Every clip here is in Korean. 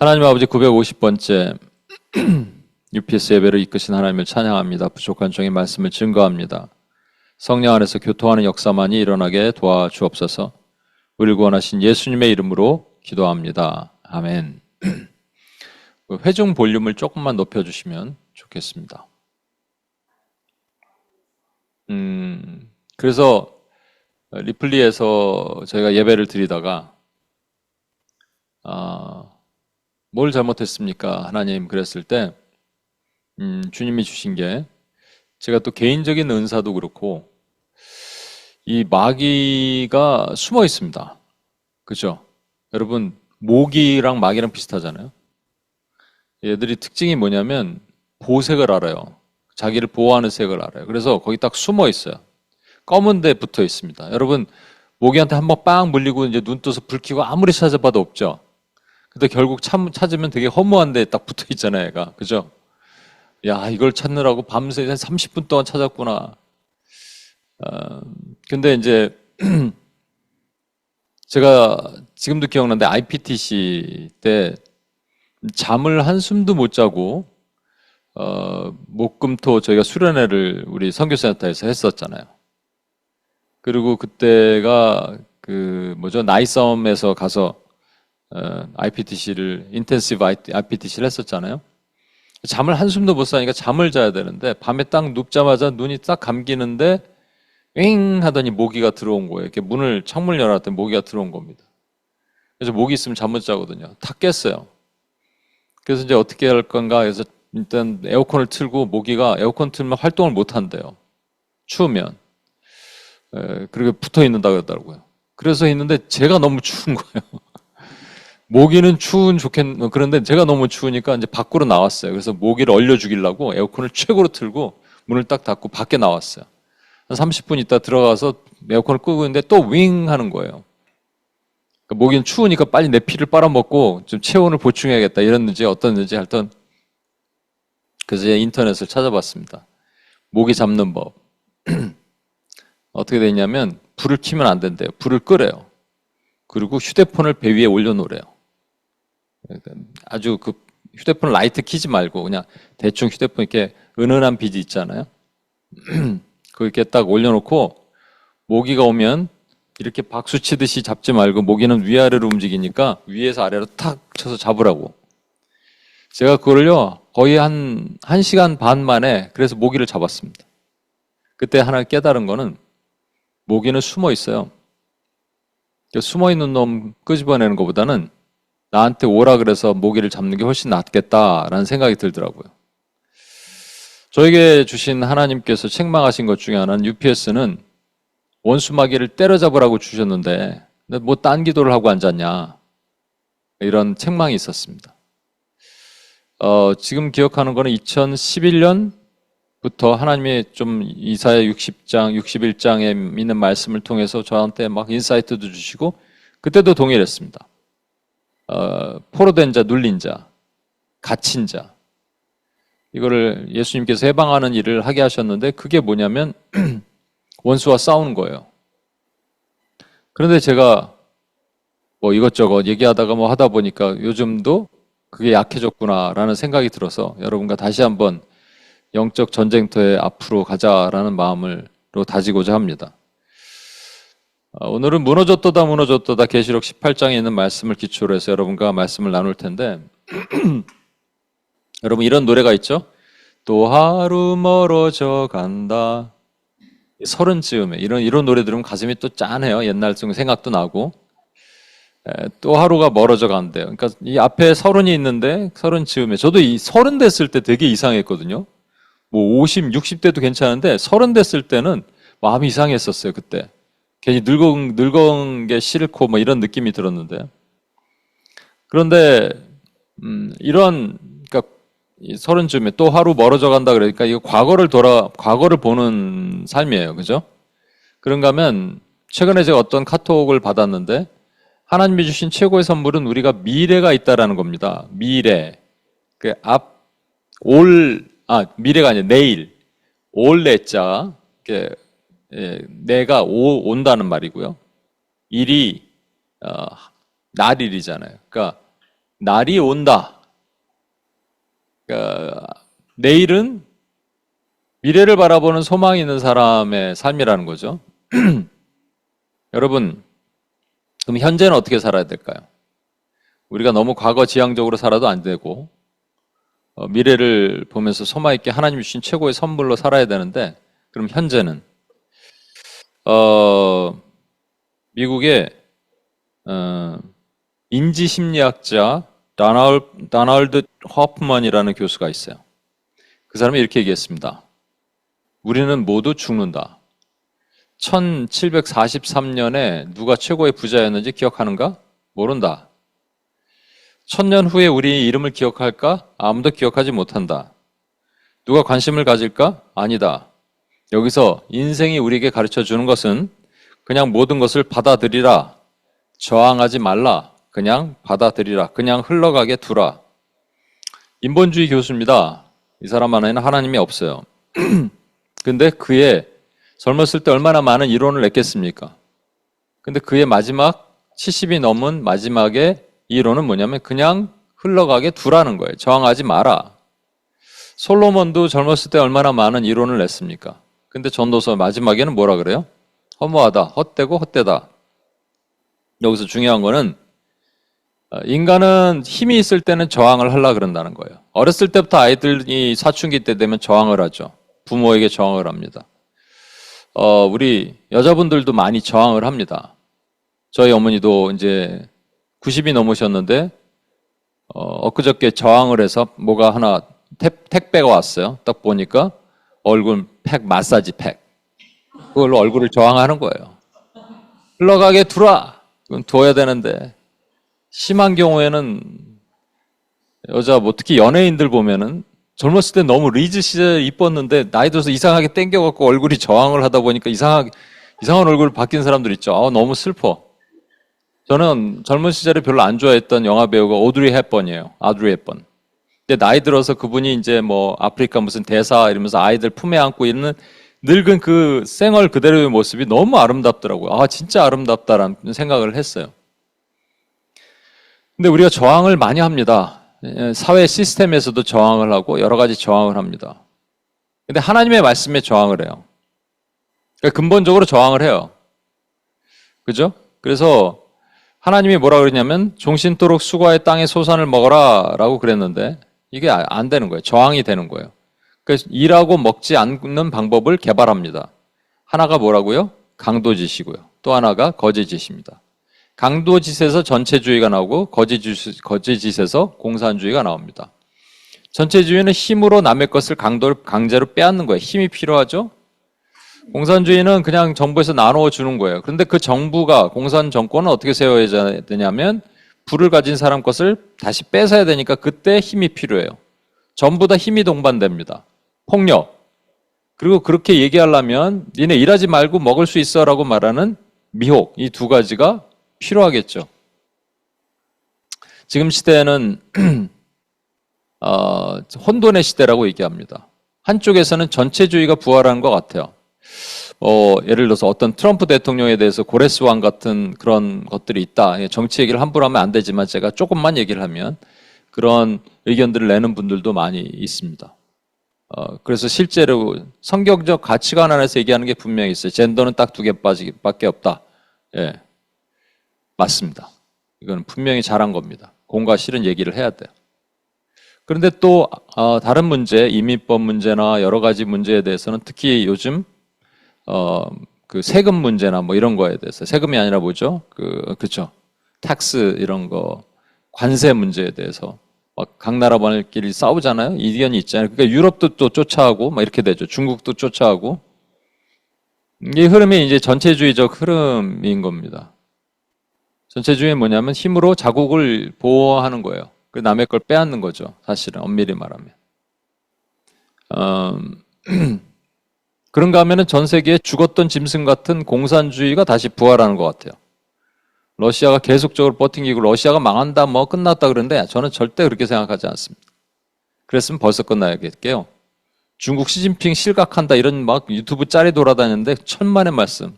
하나님 아버지 950번째 UPS 예배를 이끄신 하나님을 찬양합니다. 부족한 종의 말씀을 증거합니다. 성령 안에서 교통하는 역사만이 일어나게 도와주옵소서. 우리를 구원하신 예수님의 이름으로 기도합니다. 아멘. 회중 볼륨을 조금만 높여주시면 좋겠습니다. 그래서 리플리에서 저희가 예배를 드리다가 뭘 잘못했습니까? 하나님 그랬을 때 주님이 주신 게 제가 또 개인적인 은사도 그렇고 이 마귀가 숨어 있습니다. 그죠? 여러분 모기랑 마귀랑 비슷하잖아요. 얘들이 특징이 뭐냐면 보색을 알아요. 자기를 보호하는 색을 알아요. 그래서 거기 딱 숨어 있어요. 검은 데 붙어 있습니다. 여러분 모기한테 한번 빵 물리고 이제 눈 떠서 불 켜고 아무리 찾아봐도 없죠. 근데 결국 찾으면 되게 허무한 데 딱 붙어 있잖아요, 얘가. 그죠? 야, 이걸 찾느라고 밤새 한 30분 동안 찾았구나. 근데 이제 제가 지금도 기억나는데 IPTC 때 잠을 한숨도 못 자고 목금토 저희가 수련회를 우리 선교센터에서 했었잖아요. 그리고 그때가 나이섬에서 가서 IPTC를 인텐시브 IPTC를 했었잖아요. 잠을 한숨도 못 자니까 잠을 자야 되는데 밤에 딱 눕자마자 눈이 딱 감기는데 윙 하더니 모기가 들어온 거예요. 이렇게 창문을 열어놨더니 모기가 들어온 겁니다. 그래서 모기 있으면 잠 못 자거든요. 다 깼어요. 그래서 이제 어떻게 할 건가 해서 일단 에어컨을 틀고 모기가 에어컨 틀면 활동을 못 한대요. 추우면. 그렇게 붙어 있는다고 그러더라고요. 그래서 있는데 제가 너무 추운 거예요. 모기는 그런데 제가 너무 추우니까 이제 밖으로 나왔어요. 그래서 모기를 얼려 죽이려고 에어컨을 최고로 틀고 문을 딱 닫고 밖에 나왔어요. 한 30분 있다 들어가서 에어컨을 끄고 있는데 또 윙 하는 거예요. 그러니까 모기는 추우니까 빨리 내 피를 빨아먹고 좀 체온을 보충해야겠다 이랬는지 어떻는지 하여튼 그래서 제가 인터넷을 찾아봤습니다. 모기 잡는 법. 어떻게 되냐면 불을 켜면 안 된대요. 불을 끄래요. 그리고 휴대폰을 배 위에 올려놓으래요. 아주 그 휴대폰 라이트 켜지 말고 그냥 대충 휴대폰 이렇게 은은한 빛이 있잖아요. 그렇게 딱 올려놓고 모기가 오면 이렇게 박수 치듯이 잡지 말고 모기는 위아래로 움직이니까 위에서 아래로 탁 쳐서 잡으라고. 제가 그걸요 거의 한 1시간 반 만에 그래서 모기를 잡았습니다. 그때 하나 깨달은 거는 모기는 숨어 있어요. 숨어 있는 놈 끄집어내는 것보다는 나한테 오라 그래서 모기를 잡는 게 훨씬 낫겠다라는 생각이 들더라고요. 저에게 주신 하나님께서 책망하신 것 중에 하나는 UPS는 원수 마귀를 때려잡으라고 주셨는데 뭐 딴 기도를 하고 앉았냐 이런 책망이 있었습니다. 지금 기억하는 거는 2011년부터 하나님이 좀 이사야 60장, 61장에 있는 말씀을 통해서 저한테 막 인사이트도 주시고 그때도 동일했습니다. 포로된 자, 눌린 자, 갇힌 자 이거를 예수님께서 해방하는 일을 하게 하셨는데 그게 뭐냐면 원수와 싸우는 거예요. 그런데 제가 뭐 이것저것 얘기하다가 뭐 하다 보니까 요즘도 그게 약해졌구나라는 생각이 들어서 여러분과 다시 한번 영적 전쟁터에 앞으로 가자라는 마음으로 다지고자 합니다. 오늘은 무너졌도다 계시록 18장에 있는 말씀을 기초로 해서 여러분과 말씀을 나눌 텐데 여러분 이런 노래가 있죠? 또 하루 멀어져 간다. 서른 즈음에 이런 노래 들으면 가슴이 또 짠해요. 옛날 생각도 나고 또 하루가 멀어져 간대요. 그러니까 이 앞에 서른이 있는데 서른 즈음에 저도 이 서른 됐을 때 되게 이상했거든요. 뭐 50, 60대도 괜찮은데 서른 됐을 때는 마음이 이상했었어요. 그때 괜히 늙은 게 싫고 뭐 이런 느낌이 들었는데 그런데 그러니까 서른쯤에 또 하루 멀어져 간다 그러니까 이거 과거를 보는 삶이에요. 그죠? 그런가 하면 최근에 제가 어떤 카톡을 받았는데 하나님이 주신 최고의 선물은 우리가 미래가 있다라는 겁니다. 미래. 미래가 아니라 내일. 올내자. 내가 온다는 말이고요. 일이 날일이잖아요. 그러니까 날이 온다. 그러니까 내일은 미래를 바라보는 소망이 있는 사람의 삶이라는 거죠. 여러분, 그럼 현재는 어떻게 살아야 될까요? 우리가 너무 과거 지향적으로 살아도 안 되고 미래를 보면서 소망 있게 하나님 주신 최고의 선물로 살아야 되는데, 그럼 현재는 미국의 인지심리학자 다널드 허프먼이라는 교수가 있어요. 그 사람이 이렇게 얘기했습니다. 우리는 모두 죽는다. 1743년에 누가 최고의 부자였는지 기억하는가? 모른다. 1000년 후에 우리 이름을 기억할까? 아무도 기억하지 못한다. 누가 관심을 가질까? 아니다. 여기서 인생이 우리에게 가르쳐 주는 것은 그냥 모든 것을 받아들이라. 저항하지 말라. 그냥 받아들이라. 그냥 흘러가게 두라. 인본주의 교수입니다. 이 사람 안에는 하나님이 없어요. 근데 그의 젊었을 때 얼마나 많은 이론을 냈겠습니까? 근데 그의 마지막 70이 넘은 마지막에 이론은 뭐냐면 그냥 흘러가게 두라는 거예요. 저항하지 마라. 솔로몬도 젊었을 때 얼마나 많은 이론을 냈습니까? 근데 전도서 마지막에는 뭐라 그래요? 허무하다, 헛되고 헛되다. 여기서 중요한 거는 인간은 힘이 있을 때는 저항을 하려고 그런다는 거예요. 어렸을 때부터 아이들이 사춘기 때 되면 저항을 하죠. 부모에게 저항을 합니다. 우리 여자분들도 많이 저항을 합니다. 저희 어머니도 이제 90이 넘으셨는데 엊그저께 저항을 해서 뭐가 하나 택배가 왔어요. 딱 보니까 얼굴 팩, 마사지 팩. 그걸로 얼굴을 저항하는 거예요. 흘러가게 두라. 그건 둬야 되는데 심한 경우에는 여자 뭐 특히 연예인들 보면은 젊었을 때 너무 리즈 시절 이뻤는데 나이 들어서 이상하게 땡겨갖고 얼굴이 저항을 하다 보니까 이상한 얼굴 바뀐 사람들 있죠. 너무 슬퍼. 저는 젊은 시절에 별로 안 좋아했던 영화 배우가 오드리 헵번이에요. 아드리 헵번. 근데 나이 들어서 그분이 이제 뭐 아프리카 무슨 대사 이러면서 아이들 품에 안고 있는 늙은 그 생얼 그대로의 모습이 너무 아름답더라고요. 진짜 아름답다라는 생각을 했어요. 근데 우리가 저항을 많이 합니다. 사회 시스템에서도 저항을 하고 여러 가지 저항을 합니다. 근데 하나님의 말씀에 저항을 해요. 그러니까 근본적으로 저항을 해요. 그죠? 그래서 하나님이 뭐라 그러냐면 종신토록 수고의 땅의 소산을 먹어라 라고 그랬는데 이게 안 되는 거예요. 저항이 되는 거예요. 그래서 일하고 먹지 않는 방법을 개발합니다. 하나가 뭐라고요? 강도짓이고요. 또 하나가 거짓짓입니다. 강도짓에서 전체주의가 나오고 거짓짓에서 공산주의가 나옵니다. 전체주의는 힘으로 남의 것을 강제로 빼앗는 거예요. 힘이 필요하죠? 공산주의는 그냥 정부에서 나누어 주는 거예요. 그런데 그 정부가 공산 정권은 어떻게 세워야 되냐면 부를 가진 사람 것을 다시 뺏어야 되니까 그때 힘이 필요해요. 전부 다 힘이 동반됩니다. 폭력. 그리고 그렇게 얘기하려면 니네 일하지 말고 먹을 수 있어 라고 말하는 미혹. 이 두 가지가 필요하겠죠. 지금 시대에는 혼돈의 시대라고 얘기합니다. 한쪽에서는 전체주의가 부활하는 것 같아요. 예를 들어서 어떤 트럼프 대통령에 대해서 고레스왕 같은 그런 것들이 있다. 정치 얘기를 함부로 하면 안 되지만 제가 조금만 얘기를 하면 그런 의견들을 내는 분들도 많이 있습니다. 그래서 실제로 성경적 가치관 안에서 얘기하는 게 분명히 있어요. 젠더는 딱 2개밖에 없다. 예, 맞습니다. 이건 분명히 잘한 겁니다. 공과 실은 얘기를 해야 돼요. 그런데 또 다른 문제, 이민법 문제나 여러 가지 문제에 대해서는 특히 요즘 그 세금 문제나 뭐 이런 거에 대해서 세금이 아니라 뭐죠? 그렇죠. 텍스 이런 거 관세 문제에 대해서 막 각 나라들끼리 싸우잖아요. 이견이 있잖아요. 그러니까 유럽도 또 쫓아하고 막 이렇게 되죠. 중국도 쫓아하고 이 흐름이 이제 전체주의적 흐름인 겁니다. 전체주의는 뭐냐면 힘으로 자국을 보호하는 거예요. 그 남의 걸 빼앗는 거죠. 사실은 엄밀히 말하면. 그런가 하면은 전 세계에 죽었던 짐승 같은 공산주의가 다시 부활하는 것 같아요. 러시아가 계속적으로 버팅기고 러시아가 망한다 뭐 끝났다 그러는데 저는 절대 그렇게 생각하지 않습니다. 그랬으면 벌써 끝나야겠게요. 중국 시진핑 실각한다 이런 막 유튜브 짤이 돌아다녔는데 천만의 말씀.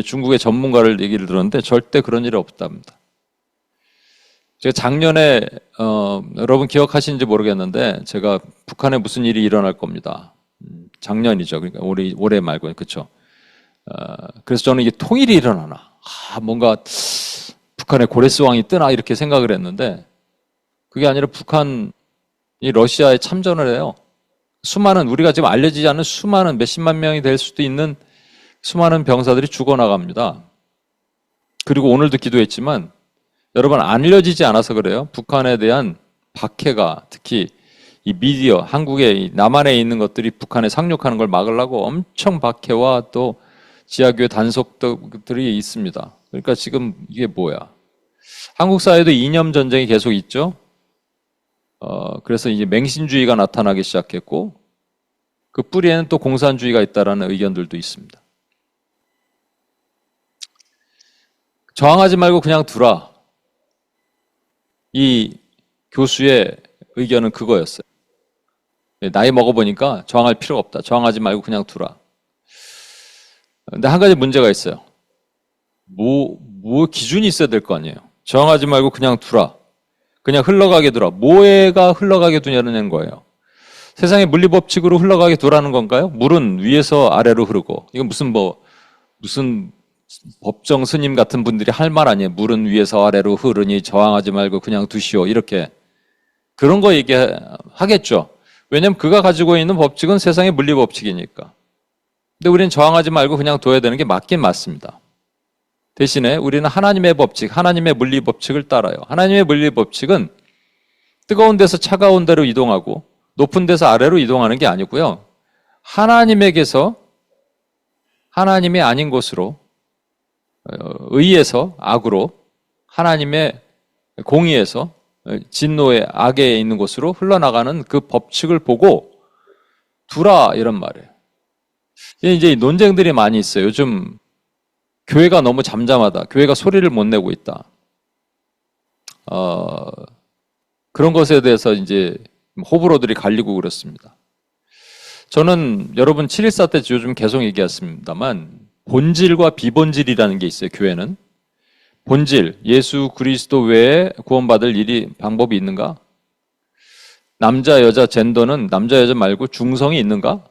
중국의 전문가를 얘기를 들었는데 절대 그런 일이 없답니다. 제가 작년에 여러분 기억하시는지 모르겠는데 제가 북한에 무슨 일이 일어날 겁니다. 작년이죠. 그러니까 올해 말고 그렇죠. 그래서 저는 이게 통일이 일어나나, 뭔가 북한에 고레스왕이 뜨나 이렇게 생각을 했는데 그게 아니라 북한이 러시아에 참전을 해요. 수많은, 우리가 지금 알려지지 않은 수많은 몇십만 명이 될 수도 있는 수많은 병사들이 죽어나갑니다. 그리고 오늘도 기도했지만 여러분, 알려지지 않아서 그래요. 북한에 대한 박해가, 특히 이 미디어, 한국의 남한에 있는 것들이 북한에 상륙하는 걸 막으려고 엄청 박해와 또 지하교회 단속들이 있습니다. 그러니까 지금 이게 뭐야? 한국 사회도 이념 전쟁이 계속 있죠. 그래서 이제 맹신주의가 나타나기 시작했고 그 뿌리에는 또 공산주의가 있다라는 의견들도 있습니다. 저항하지 말고 그냥 두라. 이 교수의 의견은 그거였어요. 나이 먹어보니까 저항할 필요가 없다. 저항하지 말고 그냥 두라. 근데 한 가지 문제가 있어요. 뭐 기준이 있어야 될 거 아니에요. 저항하지 말고 그냥 두라. 그냥 흘러가게 두라. 뭐가 흘러가게 두냐는 거예요. 세상의 물리법칙으로 흘러가게 두라는 건가요? 물은 위에서 아래로 흐르고. 이건 무슨 법정 스님 같은 분들이 할 말 아니에요. 물은 위에서 아래로 흐르니 저항하지 말고 그냥 두시오. 이렇게. 그런 거 얘기하겠죠. 왜냐면 그가 가지고 있는 법칙은 세상의 물리법칙이니까. 근데 우리는 저항하지 말고 그냥 둬야 되는 게 맞긴 맞습니다. 대신에 우리는 하나님의 법칙, 하나님의 물리법칙을 따라요. 하나님의 물리법칙은 뜨거운 데서 차가운 데로 이동하고 높은 데서 아래로 이동하는 게 아니고요. 하나님에게서 하나님이 아닌 곳으로, 의에서 악으로, 하나님의 공의에서 진노의 악에 있는 곳으로 흘러나가는 그 법칙을 보고 두라, 이런 말이에요. 이제 논쟁들이 많이 있어요. 요즘 교회가 너무 잠잠하다. 교회가 소리를 못 내고 있다. 그런 것에 대해서 이제 호불호들이 갈리고 그렇습니다. 저는 여러분 7.14 때 요즘 계속 얘기했습니다만 본질과 비본질이라는 게 있어요. 교회는. 본질, 예수 그리스도 외에 구원받을 방법이 있는가? 남자, 여자, 젠더는 남자, 여자 말고 중성이 있는가?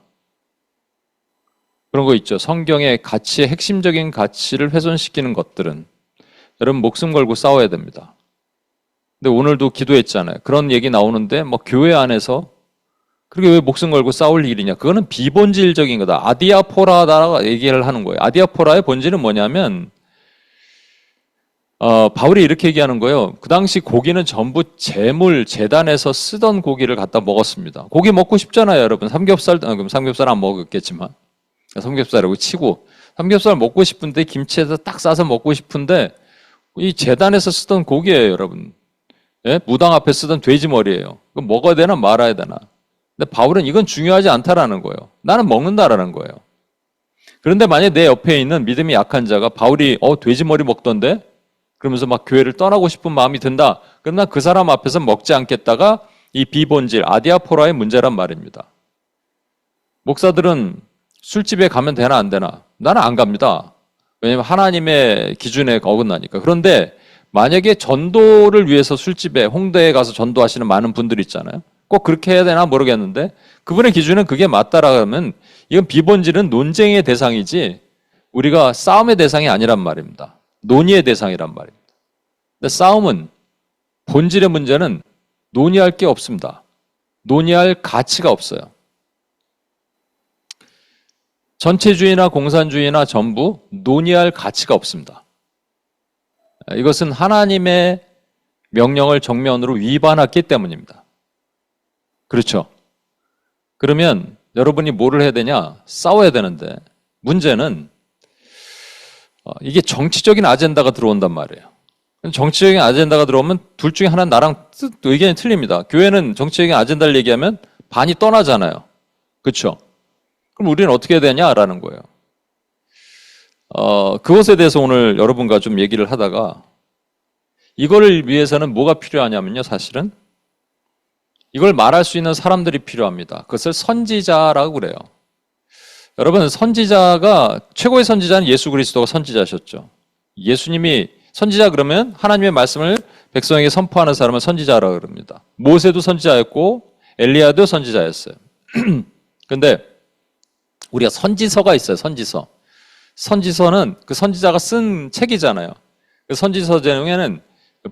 그런 거 있죠. 성경의 가치의 핵심적인 가치를 훼손시키는 것들은 여러분 목숨 걸고 싸워야 됩니다. 근데 오늘도 기도했잖아요. 그런 얘기 나오는데 교회 안에서 그렇게 왜 목숨 걸고 싸울 일이냐? 그거는 비본질적인 거다. 아디아포라다 얘기를 하는 거예요. 아디아포라의 본질은 뭐냐면 바울이 이렇게 얘기하는 거예요. 그 당시 고기는 전부 제단에서 쓰던 고기를 갖다 먹었습니다. 고기 먹고 싶잖아요, 여러분. 그럼 삼겹살 안 먹었겠지만. 삼겹살이라고 치고 삼겹살 먹고 싶은데 김치에서 딱 싸서 먹고 싶은데 이 제단에서 쓰던 고기예요, 여러분. 예? 무당 앞에 쓰던 돼지 머리예요. 그거 먹어야 되나 말아야 되나. 근데 바울은 이건 중요하지 않다라는 거예요. 나는 먹는다라는 거예요. 그런데 만약에 내 옆에 있는 믿음이 약한 자가 바울이 돼지 머리 먹던데? 그러면서 막 교회를 떠나고 싶은 마음이 든다. 그럼 난 그 사람 앞에서 먹지 않겠다가 이 비본질, 아디아포라의 문제란 말입니다. 목사들은 술집에 가면 되나 안 되나? 나는 안 갑니다. 왜냐하면 하나님의 기준에 어긋나니까. 그런데 만약에 전도를 위해서 술집에, 홍대에 가서 전도하시는 많은 분들이 있잖아요. 꼭 그렇게 해야 되나 모르겠는데 그분의 기준은 그게 맞다라면 이건 비본질은 논쟁의 대상이지 우리가 싸움의 대상이 아니란 말입니다. 논의의 대상이란 말입니다. 근데 싸움은, 본질의 문제는 논의할 게 없습니다. 논의할 가치가 없어요. 전체주의나 공산주의나 전부 논의할 가치가 없습니다. 이것은 하나님의 명령을 정면으로 위반했기 때문입니다. 그렇죠? 그러면 여러분이 뭐를 해야 되냐? 싸워야 되는데 문제는 이게 정치적인 아젠다가 들어온단 말이에요. 정치적인 아젠다가 들어오면 둘 중에 하나는 나랑 의견이 틀립니다. 교회는 정치적인 아젠다를 얘기하면 반이 떠나잖아요. 그렇죠? 그럼 우리는 어떻게 해야 되냐라는 거예요. 그것에 대해서 오늘 여러분과 좀 얘기를 하다가 이거를 위해서는 뭐가 필요하냐면요. 사실은 이걸 말할 수 있는 사람들이 필요합니다. 그것을 선지자라고 그래요. 여러분, 최고의 선지자는 예수 그리스도가 선지자셨죠. 예수님이 선지자 그러면 하나님의 말씀을 백성에게 선포하는 사람은 선지자라 그럽니다. 모세도 선지자였고 엘리야도 선지자였어요. 근데 우리가 선지서가 있어요. 선지서. 선지서는 그 선지자가 쓴 책이잖아요. 그 선지서 중에는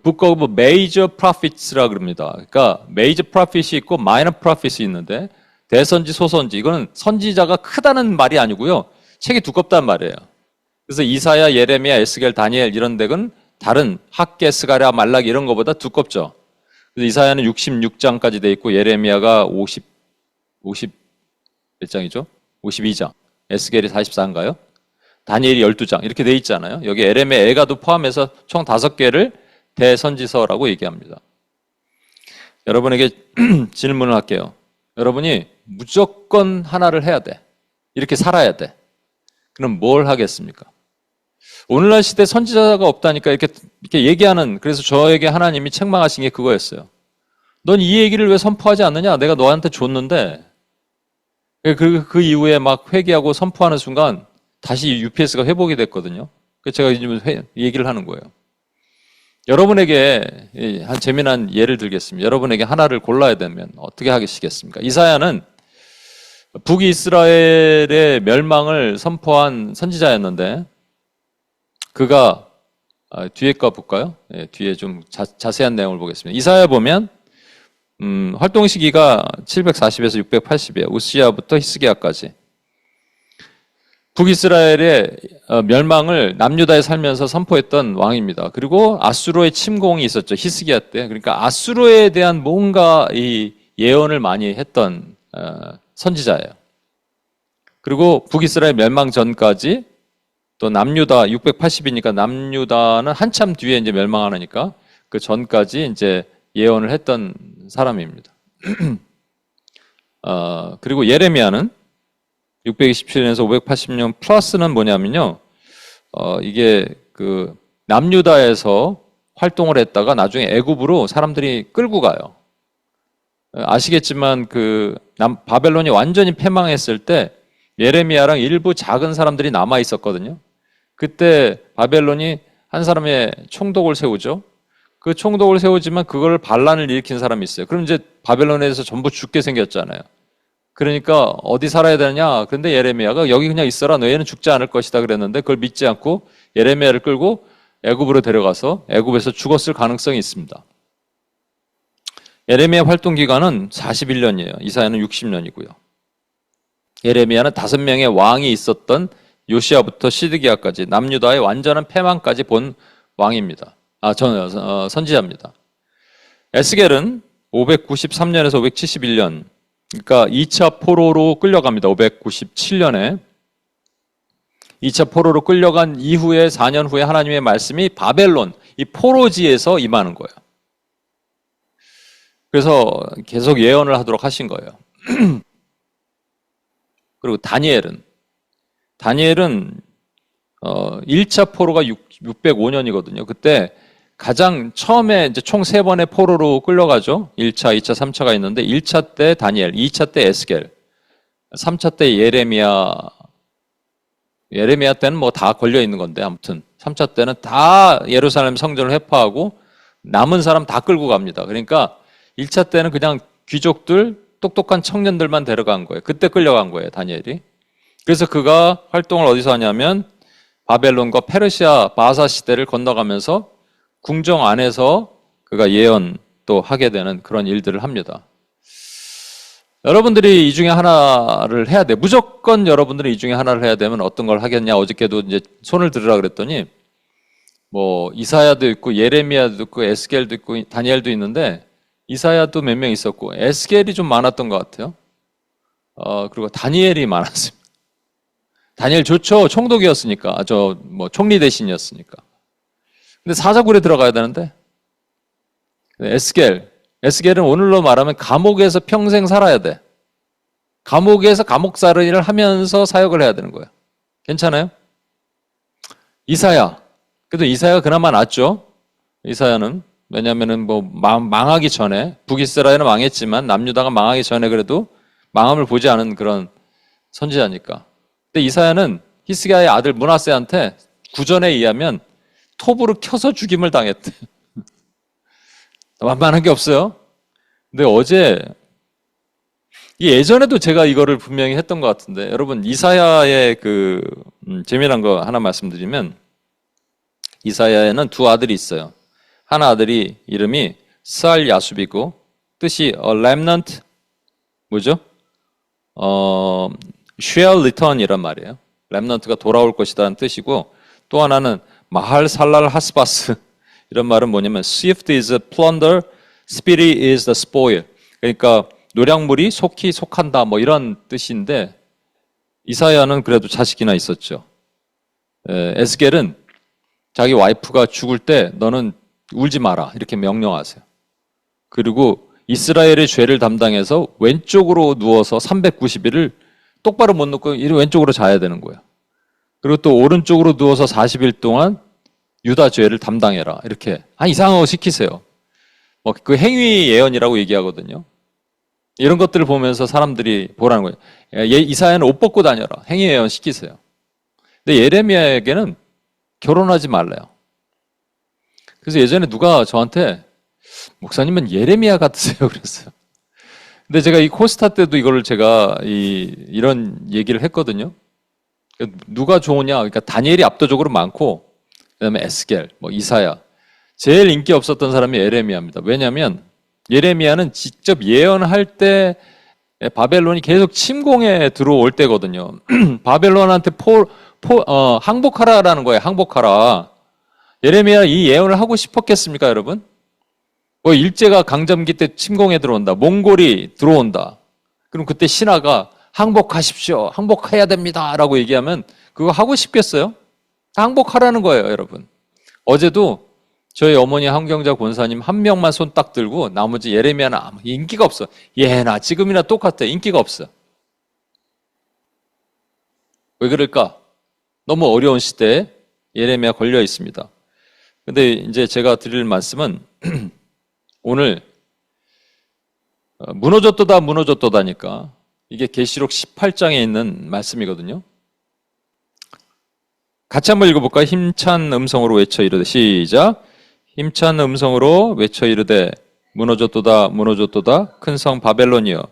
Book of Major Prophets라 그럽니다. 그러니까 Major Prophet이 있고 Minor Prophet이 있는데 대선지, 소선지 이거는 선지자가 크다는 말이 아니고요. 책이 두껍다는 말이에요. 그래서 이사야, 예레미야, 에스겔, 다니엘 이런 덱은 다른 학개, 스가랴, 말라기 이런 것보다 두껍죠. 그래서 이사야는 66장까지 돼 있고 예레미야가 50 몇 장이죠? 52장. 에스겔이 44인가요? 다니엘이 12장 이렇게 돼 있잖아요. 여기 에레미야, 에가도 포함해서 총 5개를 대선지서라고 얘기합니다. 여러분에게 질문을 할게요. 여러분이 무조건 하나를 해야 돼. 이렇게 살아야 돼. 그럼 뭘 하겠습니까? 오늘날 시대 선지자가 없다니까 이렇게 얘기하는, 그래서 저에게 하나님이 책망하신 게 그거였어요. 넌 이 얘기를 왜 선포하지 않느냐? 내가 너한테 줬는데. 그 이후에 막 회개하고 선포하는 순간 다시 UPS가 회복이 됐거든요. 그래서 제가 지금 얘기를 하는 거예요. 여러분에게 한 재미난 예를 들겠습니다. 여러분에게 하나를 골라야 되면 어떻게 하시겠습니까? 이사야는 북이스라엘의 멸망을 선포한 선지자였는데 그가 뒤에 거 볼까요? 네, 뒤에 좀 자세한 내용을 보겠습니다. 이사야 보면 활동 시기가 740에서 680이에요. 우시야부터 히스기야까지. 북이스라엘의 멸망을 남유다에 살면서 선포했던 왕입니다. 그리고 아수르의 침공이 있었죠. 히스기야 때. 그러니까 아수르에 대한 뭔가 이 예언을 많이 했던 선지자예요. 그리고 북이스라엘 멸망 전까지 또 남유다 680이니까 남유다는 한참 뒤에 이제 멸망하니까 그 전까지 이제 예언을 했던 사람입니다. 그리고 예레미야는 627년에서 580년 플러스는 뭐냐면요. 이게 그 남유다에서 활동을 했다가 나중에 애굽으로 사람들이 끌고 가요. 아시겠지만 그 바벨론이 완전히 패망했을 때 예레미야랑 일부 작은 사람들이 남아 있었거든요. 그때 바벨론이 한 사람의 총독을 세우죠. 그 총독을 세우지만 그걸 반란을 일으킨 사람이 있어요. 그럼 이제 바벨론에서 전부 죽게 생겼잖아요. 그러니까 어디 살아야 되느냐? 그런데 예레미야가 여기 그냥 있어라. 너희는 죽지 않을 것이다 그랬는데 그걸 믿지 않고 예레미야를 끌고 애굽으로 데려가서 애굽에서 죽었을 가능성이 있습니다. 예레미야 활동 기간은 41년이에요. 이사야는 60년이고요. 예레미야는 5명의 왕이 있었던 요시야부터 시드기야까지 남유다의 완전한 패망까지 본 왕입니다. 선지자입니다. 에스겔은 593년에서 571년, 그러니까 2차 포로로 끌려갑니다. 597년에 2차 포로로 끌려간 이후에 4년 후에 하나님의 말씀이 바벨론, 이 포로지에서 임하는 거예요. 그래서 계속 예언을 하도록 하신 거예요. 그리고 다니엘은 1차 포로가 605년이거든요. 그때 가장 처음에 이제 총 3번의 포로로 끌려가죠. 1차, 2차, 3차가 있는데 1차 때 다니엘, 2차 때 에스겔, 3차 때 예레미야 때는 뭐 다 걸려 있는 건데 아무튼 3차 때는 다 예루살렘 성전을 회파하고 남은 사람 다 끌고 갑니다. 그러니까 1차 때는 그냥 귀족들, 똑똑한 청년들만 데려간 거예요. 그때 끌려간 거예요, 다니엘이. 그래서 그가 활동을 어디서 하냐면 바벨론과 페르시아 바사 시대를 건너가면서 궁정 안에서 그가 예언 또 하게 되는 그런 일들을 합니다. 여러분들이 이 중에 하나를 해야 돼. 무조건 여러분들이 이 중에 하나를 해야 되면 어떤 걸 하겠냐. 어저께도 이제 손을 들으라 그랬더니 뭐 이사야도 있고 예레미야도 있고 에스겔도 있고 다니엘도 있는데 이사야도 몇 명 있었고 에스겔이 좀 많았던 것 같아요. 그리고 다니엘이 많았습니다. 다니엘 좋죠. 총독이었으니까. 총리 대신이었으니까. 근데 사자굴에 들어가야 되는데 에스겔은 오늘로 말하면 감옥에서 평생 살아야 돼. 감옥에서 감옥살이를 하면서 사역을 해야 되는 거예요. 괜찮아요? 그래도 이사야가 그나마 낫죠. 이사야는 왜냐하면은 뭐 망하기 전에 북이스라엘은 망했지만 남유다가 망하기 전에 그래도 망함을 보지 않은 그런 선지자니까. 근데 이사야는 히스기야의 아들 므낫세한테 구전에 의하면 톱으로 켜서 죽임을 당했대. 만만한 게 없어요. 근데 어제 예전에도 제가 이거를 분명히 했던 것 같은데 여러분 이사야의 그 재미난 거 하나 말씀드리면 이사야에는 두 아들이 있어요. 한 아들이 이름이 스알 야숲이고 뜻이 remnant 뭐죠? shall return이란 말이에요. 렘넌트가 돌아올 것이라는 뜻이고 또 하나는 마할 살랄 하스바스 이런 말은 뭐냐면 swift is plunder, speedy is the spoil. 그러니까 노량물이 속히 속한다 뭐 이런 뜻인데 이사야는 그래도 자식이나 있었죠. 에스겔은 자기 와이프가 죽을 때 너는 울지 마라 이렇게 명령하세요. 그리고 이스라엘의 죄를 담당해서 왼쪽으로 누워서 390일을 똑바로 못 눕고 왼쪽으로 자야 되는 거예요. 그리고 또 오른쪽으로 누워서 40일 동안 유다 죄를 담당해라 이렇게 이상한 거 시키세요. 뭐 그 행위 예언이라고 얘기하거든요. 이런 것들을 보면서 사람들이 보라는 거예요. 이사야는 옷 벗고 다녀라. 행위 예언 시키세요. 근데 예레미야에게는 결혼하지 말래요. 그래서 예전에 누가 저한테 목사님은 예레미야 같으세요 그랬어요. 근데 제가 이 코스타 때도 이걸 제가 이런 얘기를 했거든요. 누가 좋으냐? 그러니까 다니엘이 압도적으로 많고 그다음에 에스겔, 뭐 이사야. 제일 인기 없었던 사람이 예레미야입니다. 왜냐하면 예레미야는 직접 예언할 때 바벨론이 계속 침공에 들어올 때거든요. 바벨론한테 항복하라라는 거예요. 항복하라. 예레미야 이 예언을 하고 싶었겠습니까, 여러분? 뭐 일제가 강점기 때 침공에 들어온다. 몽골이 들어온다. 그럼 그때 신하가 항복하십시오. 항복해야 됩니다. 라고 얘기하면 그거 하고 싶겠어요? 항복하라는 거예요, 여러분. 어제도 저희 어머니 한경자 권사님 한 명만 손 딱 들고 나머지 예레미야는 아무 인기가 없어. 예나 지금이나 똑같아. 인기가 없어. 왜 그럴까? 너무 어려운 시대에 예레미야 걸려 있습니다. 근데 이제 제가 드릴 말씀은 오늘 무너졌도다니까 이게 계시록 18장에 있는 말씀이거든요. 같이 한번 읽어볼까요? 힘찬 음성으로 외쳐 이르되 시작. 힘찬 음성으로 외쳐 이르되 무너졌도다 큰 성 바벨론이여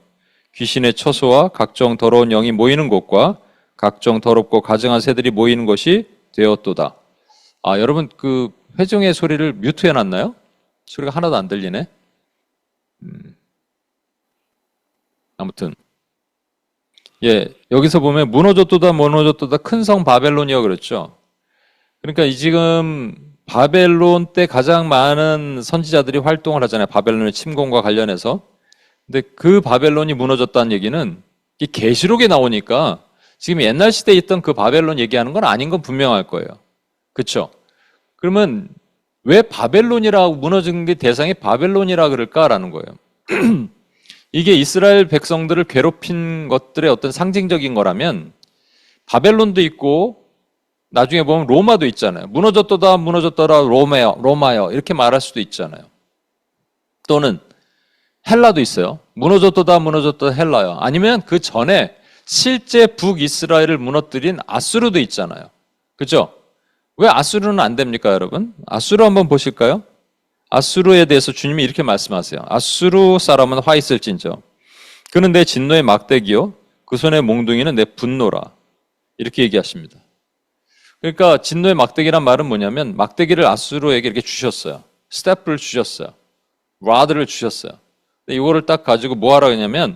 귀신의 처소와 각종 더러운 영이 모이는 곳과 각종 더럽고 가증한 새들이 모이는 것이 되었도다. 여러분 그 회중의 소리를 뮤트해 놨나요? 소리가 하나도 안 들리네. 아무튼 여기서 보면 무너졌도다 큰 성 바벨론이여 그랬죠. 그러니까 지금 바벨론 때 가장 많은 선지자들이 활동을 하잖아요. 바벨론의 침공과 관련해서. 근데 그 바벨론이 무너졌다는 얘기는 이 계시록에 나오니까 지금 옛날 시대에 있던 그 바벨론 얘기하는 건 아닌 건 분명할 거예요. 그렇죠? 그러면 왜 바벨론이라고 무너진 게 대상이 바벨론이라 그럴까라는 거예요. 이게 이스라엘 백성들을 괴롭힌 것들의 어떤 상징적인 거라면 바벨론도 있고 나중에 보면 로마도 있잖아요. 무너졌더라 로마여 이렇게 말할 수도 있잖아요. 또는 헬라도 있어요. 무너졌다 헬라요. 아니면 그 전에 실제 북이스라엘을 무너뜨린 아수르도 있잖아요. 그죠? 왜 아수르는 안 됩니까, 여러분? 아수르 한번 보실까요? 아수르에 대해서 주님이 이렇게 말씀하세요. 아수르 사람은 화 있을진저. 그는 내 진노의 막대기요. 그 손의 몽둥이는 내 분노라. 이렇게 얘기하십니다. 그러니까 진노의 막대기란 말은 뭐냐면 막대기를 아수르에게 이렇게 주셨어요. 스태프를 주셨어요. 라드를 주셨어요. 근데 이거를 딱 가지고 뭐 하라 그러냐면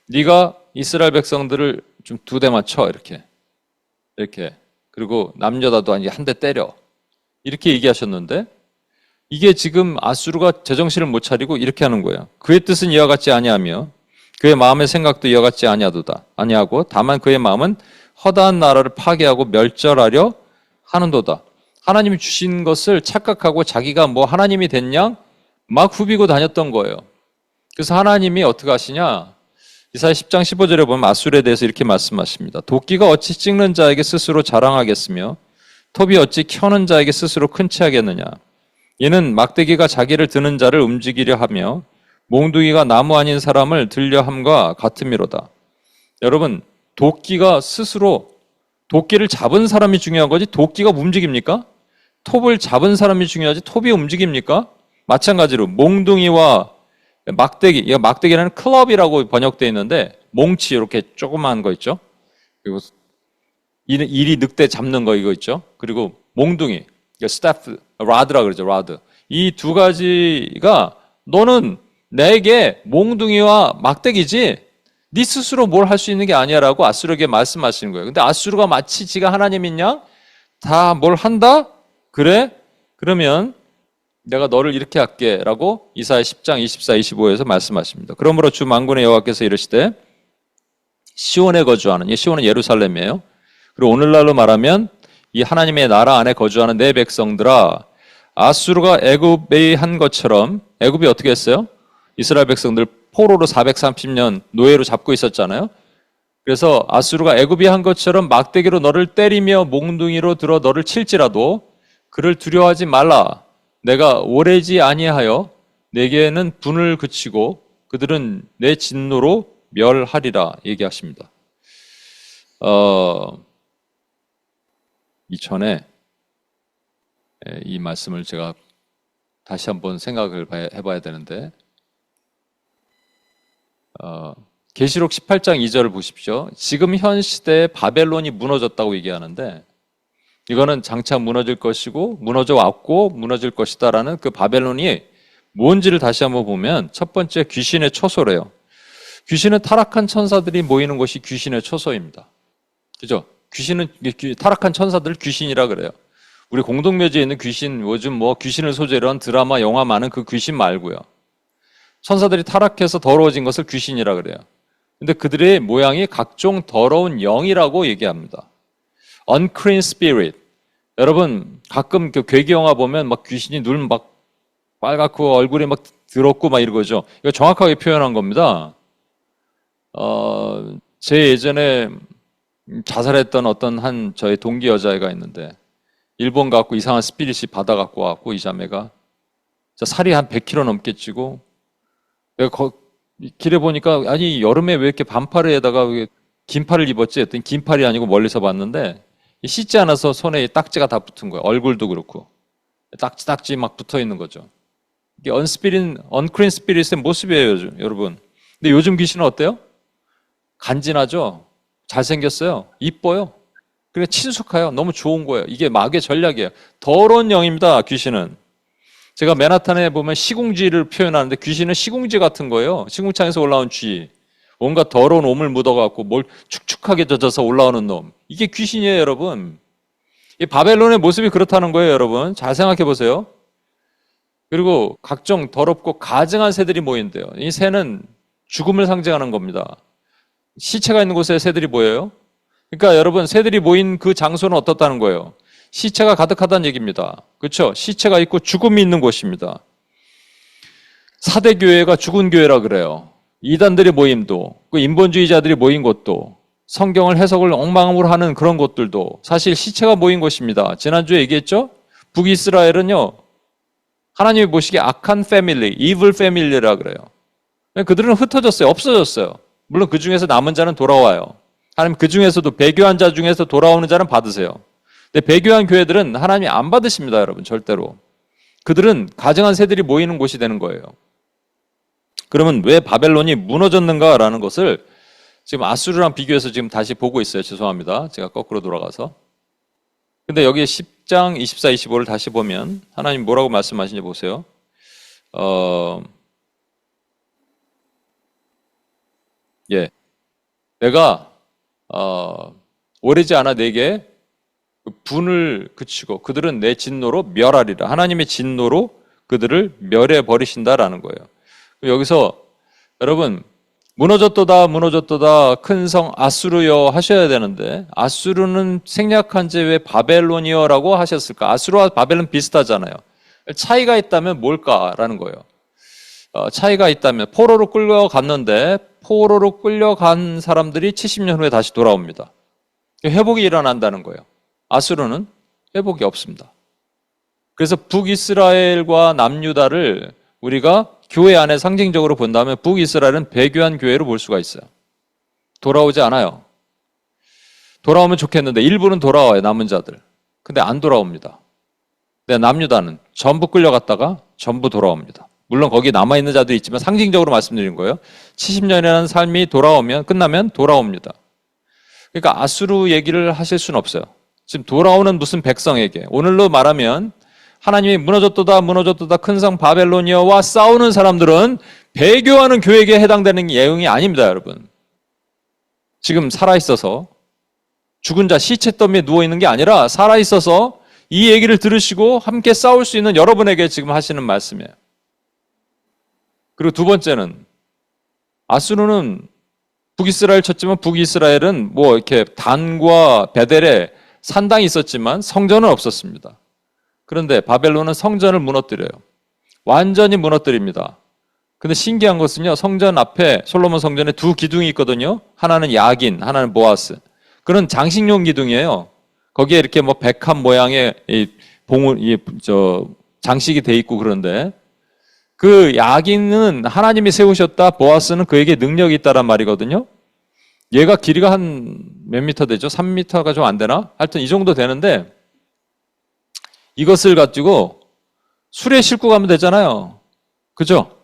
네가 이스라엘 백성들을 좀 두 대만 쳐 이렇게. 그리고 남여자도 아니 한 대 때려. 이렇게 얘기하셨는데 이게 지금 아수르가 제정신을 못 차리고 이렇게 하는 거예요. 그의 뜻은 이와 같지 아니하며 그의 마음의 생각도 이와 같지 아니하고 다만 그의 마음은 허다한 나라를 파괴하고 멸절하려 하는도다. 하나님이 주신 것을 착각하고 자기가 뭐 하나님이 됐냐 막 후비고 다녔던 거예요. 그래서 하나님이 어떻게 하시냐? 이사야 10장 15절에 보면 아수르에 대해서 이렇게 말씀하십니다. 도끼가 어찌 찍는 자에게 스스로 자랑하겠으며 톱이 어찌 켜는 자에게 스스로 큰 체하겠느냐. 이는 막대기가 자기를 드는 자를 움직이려 하며 몽둥이가 나무 아닌 사람을 들려 함과 같음이로다. 여러분 도끼가 스스로 도끼를 잡은 사람이 중요한 거지 도끼가 움직입니까? 톱을 잡은 사람이 중요하지 톱이 움직입니까? 마찬가지로 몽둥이와 막대기, 이 막대기는 클럽이라고 번역되어 있는데 몽치 이렇게 조그마한 거 있죠. 그리고 이리 늑대 잡는 거 이거 있죠. 그리고 몽둥이, 스태프, 라드라 그러죠. 라드. 이 두 가지가 너는 내게 몽둥이와 막대기지 네 스스로 뭘 할 수 있는 게 아니야라고 아수르에게 말씀하시는 거예요. 근데 아수르가 마치 지가 하나님인 양 다 뭘 한다? 그래? 그러면 내가 너를 이렇게 할게 라고 이사야 10장 24, 25에서 말씀하십니다. 그러므로 주 만군의 여호와께서 이르시되 시온에 거주하는, 이 시온은 예루살렘이에요. 그리고 오늘날로 말하면 이 하나님의 나라 안에 거주하는 내 백성들아, 아수르가 애굽에 한 것처럼, 애굽이 어떻게 했어요? 이스라엘 백성들 포로로 430년 노예로 잡고 있었잖아요. 그래서 아수르가 애굽이 한 것처럼 막대기로 너를 때리며 몽둥이로 들어 너를 칠지라도 그를 두려워하지 말라. 내가 오래지 아니하여 내게는 분을 그치고 그들은 내 진노로 멸하리라 얘기하십니다. 이전에 이 말씀을 제가 다시 한번 생각을 해봐야 되는데, 계시록 18장 2절을 보십시오. 지금 현 시대에 바벨론이 무너졌다고 얘기하는데 이거는 장차 무너질 것이고 무너져 왔고 무너질 것이다라는 그 바벨론이 뭔지를 다시 한번 보면 첫 번째 귀신의 초소래요. 귀신은 타락한 천사들이 모이는 곳이 귀신의 초소입니다. 그죠? 귀신은 타락한 천사들 귀신이라 그래요. 우리 공동묘지에 있는 귀신, 요즘 뭐 귀신을 소재로 한 드라마, 영화 많은 그 귀신 말고요. 천사들이 타락해서 더러워진 것을 귀신이라 그래요. 근데 그들의 모양이 각종 더러운 영이라고 얘기합니다. unclean spirit. 여러분 가끔 그 괴기 영화 보면 막 귀신이 눈 막 빨갛고 얼굴이 막 더럽고 막 이러죠. 이거 정확하게 표현한 겁니다. 제 예전에 자살했던 어떤 한 저의 동기 여자애가 있는데 일본 가고 이상한 스피릿이 받아 갖고 왔고 이 자매가 살이 한 100kg 넘게 찌고 내가 길에 보니까 아니 여름에 왜 이렇게 반팔에다가 긴팔을 입었지 했더니 긴팔이 아니고 멀리서 봤는데 씻지 않아서 손에 딱지가 다 붙은 거예요. 얼굴도 그렇고 딱지 막 붙어 있는 거죠. 이게 unclean spirit의 모습이에요, 여러분. 근데 요즘 귀신은 어때요? 간지나죠? 잘생겼어요. 이뻐요. 그래 친숙해요. 너무 좋은 거예요. 이게 마귀의 전략이에요. 더러운 영입니다, 귀신은. 제가 맨하탄에 보면 시궁쥐를 표현하는데 귀신은 시궁쥐 같은 거예요. 시궁창에서 올라온 쥐. 온갖 더러운 오물 묻어갖고 뭘 축축하게 젖어서 올라오는 놈. 이게 귀신이에요, 여러분. 이 바벨론의 모습이 그렇다는 거예요, 여러분. 잘 생각해 보세요. 그리고 각종 더럽고 가증한 새들이 모인대요. 이 새는 죽음을 상징하는 겁니다. 시체가 있는 곳에 새들이 모여요. 그러니까 여러분 새들이 모인 그 장소는 어떻다는 거예요? 시체가 가득하다는 얘기입니다. 그렇죠? 시체가 있고 죽음이 있는 곳입니다. 사대교회가 죽은 교회라 그래요. 이단들의 모임도, 그 인본주의자들이 모인 곳도, 성경을 해석을 엉망으로 하는 그런 곳들도 사실 시체가 모인 곳입니다. 지난주에 얘기했죠? 북이스라엘은요, 하나님이 보시기에 악한 패밀리, 이블 패밀리라 그래요. 그들은 흩어졌어요. 없어졌어요. 물론 그 중에서 남은 자는 돌아와요. 하나님 그 중에서도 배교한 자 중에서 돌아오는 자는 받으세요. 근데 배교한 교회들은 하나님이 안 받으십니다, 여러분. 절대로. 그들은 가증한 새들이 모이는 곳이 되는 거예요. 그러면 왜 바벨론이 무너졌는가라는 것을 지금 아수르랑 비교해서 지금 다시 보고 있어요. 죄송합니다. 제가 거꾸로 돌아가서. 근데 여기 10장 24, 25를 다시 보면 하나님 뭐라고 말씀하시는지 보세요. 내가 오래지 않아 내게 분을 그치고 그들은 내 진노로 멸하리라. 하나님의 진노로 그들을 멸해 버리신다라는 거예요. 여기서 여러분 무너졌도다 큰 성 아수르여 하셔야 되는데 아수르는 생략한 채 왜 바벨론이여라고 하셨을까? 아수르와 바벨론 비슷하잖아요. 차이가 있다면 뭘까라는 거예요. 차이가 있다면 포로로 끌려갔는데 포로로 끌려간 사람들이 70년 후에 다시 돌아옵니다. 회복이 일어난다는 거예요. 아수르는 회복이 없습니다. 그래서 북이스라엘과 남유다를 우리가 교회 안에 상징적으로 본다면 북이스라엘은 배교한 교회로 볼 수가 있어요. 돌아오지 않아요. 돌아오면 좋겠는데 일부는 돌아와요, 남은 자들. 근데 안 돌아옵니다. 근데 남유다는 전부 끌려갔다가 전부 돌아옵니다. 물론 거기 남아있는 자도 있지만 상징적으로 말씀드린 거예요. 70년이라는 삶이 끝나면 돌아옵니다. 그러니까 아수르 얘기를 하실 수는 없어요. 지금 돌아오는 무슨 백성에게, 오늘로 말하면 하나님이 무너졌도다 큰 성 바벨로니아와 싸우는 사람들은 배교하는 교회에 해당되는 예언이 아닙니다, 여러분. 지금 살아있어서 죽은 자 시체 더미에 누워있는 게 아니라 살아있어서 이 얘기를 들으시고 함께 싸울 수 있는 여러분에게 지금 하시는 말씀이에요. 그리고 두 번째는 아수르는 북이스라엘 쳤지만 북이스라엘은 뭐 이렇게 단과 베델에 산당이 있었지만 성전은 없었습니다. 그런데 바벨론은 성전을 무너뜨려요. 완전히 무너뜨립니다. 근데 신기한 것은요, 성전 앞에 솔로몬 성전에 두 기둥이 있거든요. 하나는 야긴, 하나는 보아스. 그런 장식용 기둥이에요. 거기에 이렇게 뭐 백합 모양의 장식이 돼 있고 그런데 그 야긴은 하나님이 세우셨다, 보아스는 그에게 능력이 있다란 말이거든요. 얘가 길이가 한 몇 미터 되죠? 3미터가 좀 안 되나? 하여튼 이 정도 되는데 이것을 가지고 술에 싣고 가면 되잖아요. 그죠?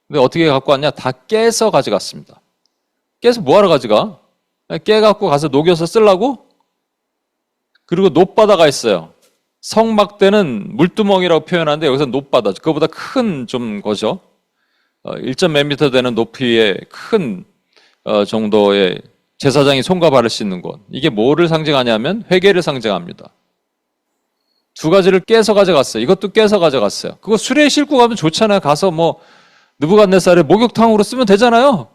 근데 어떻게 갖고 왔냐? 다 깨서 가져갔습니다. 깨서 뭐하러 가져가? 깨갖고 가서 녹여서 쓰려고? 그리고 놋바다가 있어요. 성막대는 물두멍이라고 표현하는데 여기서 놋바다, 그거보다 큰 좀 거죠. 1몇 미터 되는 높이의 큰 정도의 제사장이 손과 발을 씻는 곳. 이게 뭐를 상징하냐면 회개를 상징합니다. 두 가지를 깨서 가져갔어요. 이것도 깨서 가져갔어요. 그거 수레에 싣고 가면 좋잖아요. 가서 뭐 느부갓네살의 목욕탕으로 쓰면 되잖아요.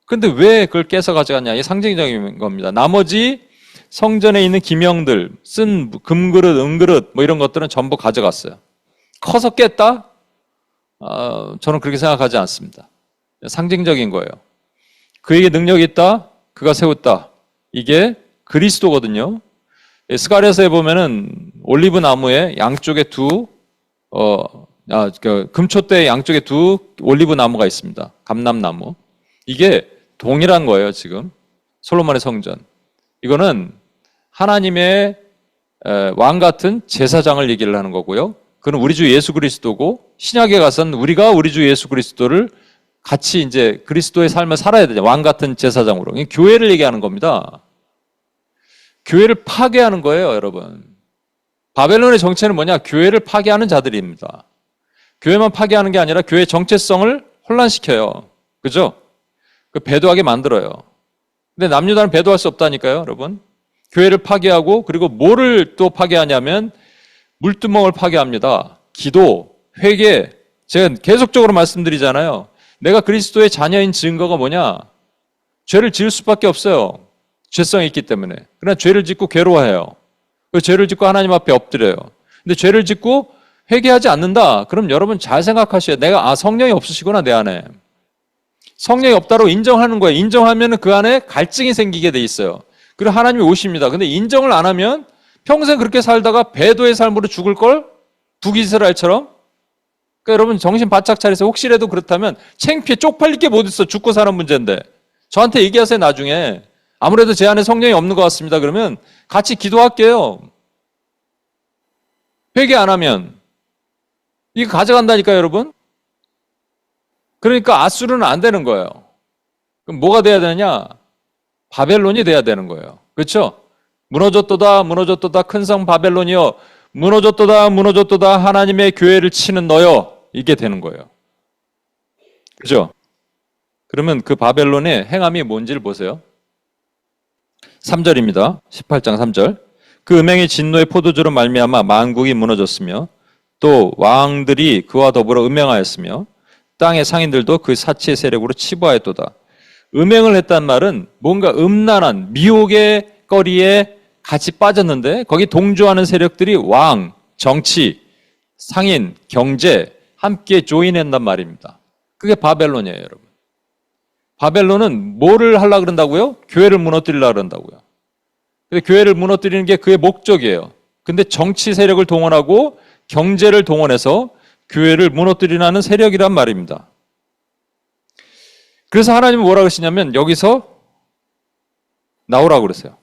근데 왜 그걸 깨서 가져갔냐? 이게 상징적인 겁니다. 나머지 성전에 있는 기명들, 쓴 금그릇, 은그릇 뭐 이런 것들은 전부 가져갔어요. 커서 깼다? 저는 그렇게 생각하지 않습니다. 상징적인 거예요. 그에게 능력이 있다? 그가 세웠다. 이게 그리스도거든요. 스가랴서에 보면은 올리브 나무의 양쪽에 금초대 양쪽에 두 올리브 나무가 있습니다. 감람나무. 이게 동일한 거예요, 지금. 솔로몬의 성전. 이거는 하나님의 왕 같은 제사장을 얘기를 하는 거고요. 그는 우리 주 예수 그리스도고, 신약에 가서는 우리가 우리 주 예수 그리스도를 같이 이제 그리스도의 삶을 살아야 되죠. 왕 같은 제사장으로. 교회를 얘기하는 겁니다. 교회를 파괴하는 거예요, 여러분. 바벨론의 정체는 뭐냐? 교회를 파괴하는 자들입니다. 교회만 파괴하는 게 아니라 교회의 정체성을 혼란시켜요. 그죠? 배도하게 만들어요. 근데 남유다는 배도할 수 없다니까요, 여러분. 교회를 파괴하고, 그리고 뭐를 또 파괴하냐면 물두멍을 파괴합니다. 기도, 회개. 제가 계속적으로 말씀드리잖아요. 내가 그리스도의 자녀인 증거가 뭐냐? 죄를 지을 수밖에 없어요. 죄성이 있기 때문에. 그러나 죄를 짓고 괴로워해요. 죄를 짓고 하나님 앞에 엎드려요. 근데 죄를 짓고 회개하지 않는다. 그럼 여러분 잘 생각하셔야 돼요. 내가 성령이 없으시구나, 내 안에. 성령이 없다고 인정하는 거예요. 인정하면 그 안에 갈증이 생기게 돼 있어요. 그리고 하나님이 오십니다. 근데 인정을 안 하면 평생 그렇게 살다가 배도의 삶으로 죽을 걸? 북이스라엘처럼? 그러니까 여러분 정신 바짝 차리세요. 혹시라도 그렇다면 창피해 쪽팔릴 게 못 있어. 죽고 사는 문제인데. 저한테 얘기하세요, 나중에. 아무래도 제 안에 성령이 없는 것 같습니다. 그러면 같이 기도할게요. 회개 안 하면. 이거 가져간다니까요, 여러분. 그러니까 아수르는 안 되는 거예요. 그럼 뭐가 돼야 되느냐? 바벨론이 돼야 되는 거예요. 그렇죠? 무너졌도다 큰 성 바벨론이여, 무너졌도다 하나님의 교회를 치는 너여. 이게 되는 거예요. 그죠? 그러면 그 바벨론의 행함이 뭔지를 보세요. 3절입니다. 18장 3절. 그 음행의 진노의 포도주로 말미암아 만국이 무너졌으며 또 왕들이 그와 더불어 음행하였으며 땅의 상인들도 그 사치의 세력으로 치부하였도다. 음행을 했단 말은 뭔가 음란한 미혹의 거리에 같이 빠졌는데 거기 동조하는 세력들이 왕, 정치, 상인, 경제 함께 조인한단 말입니다. 그게 바벨론이에요, 여러분. 바벨론은 뭐를 하려고 그런다고요? 교회를 무너뜨리려고 그런다고요. 근데 교회를 무너뜨리는 게 그의 목적이에요. 근데 정치 세력을 동원하고 경제를 동원해서 교회를 무너뜨리라는 세력이란 말입니다. 그래서 하나님은 뭐라고 하시냐면 여기서 나오라고 그러세요.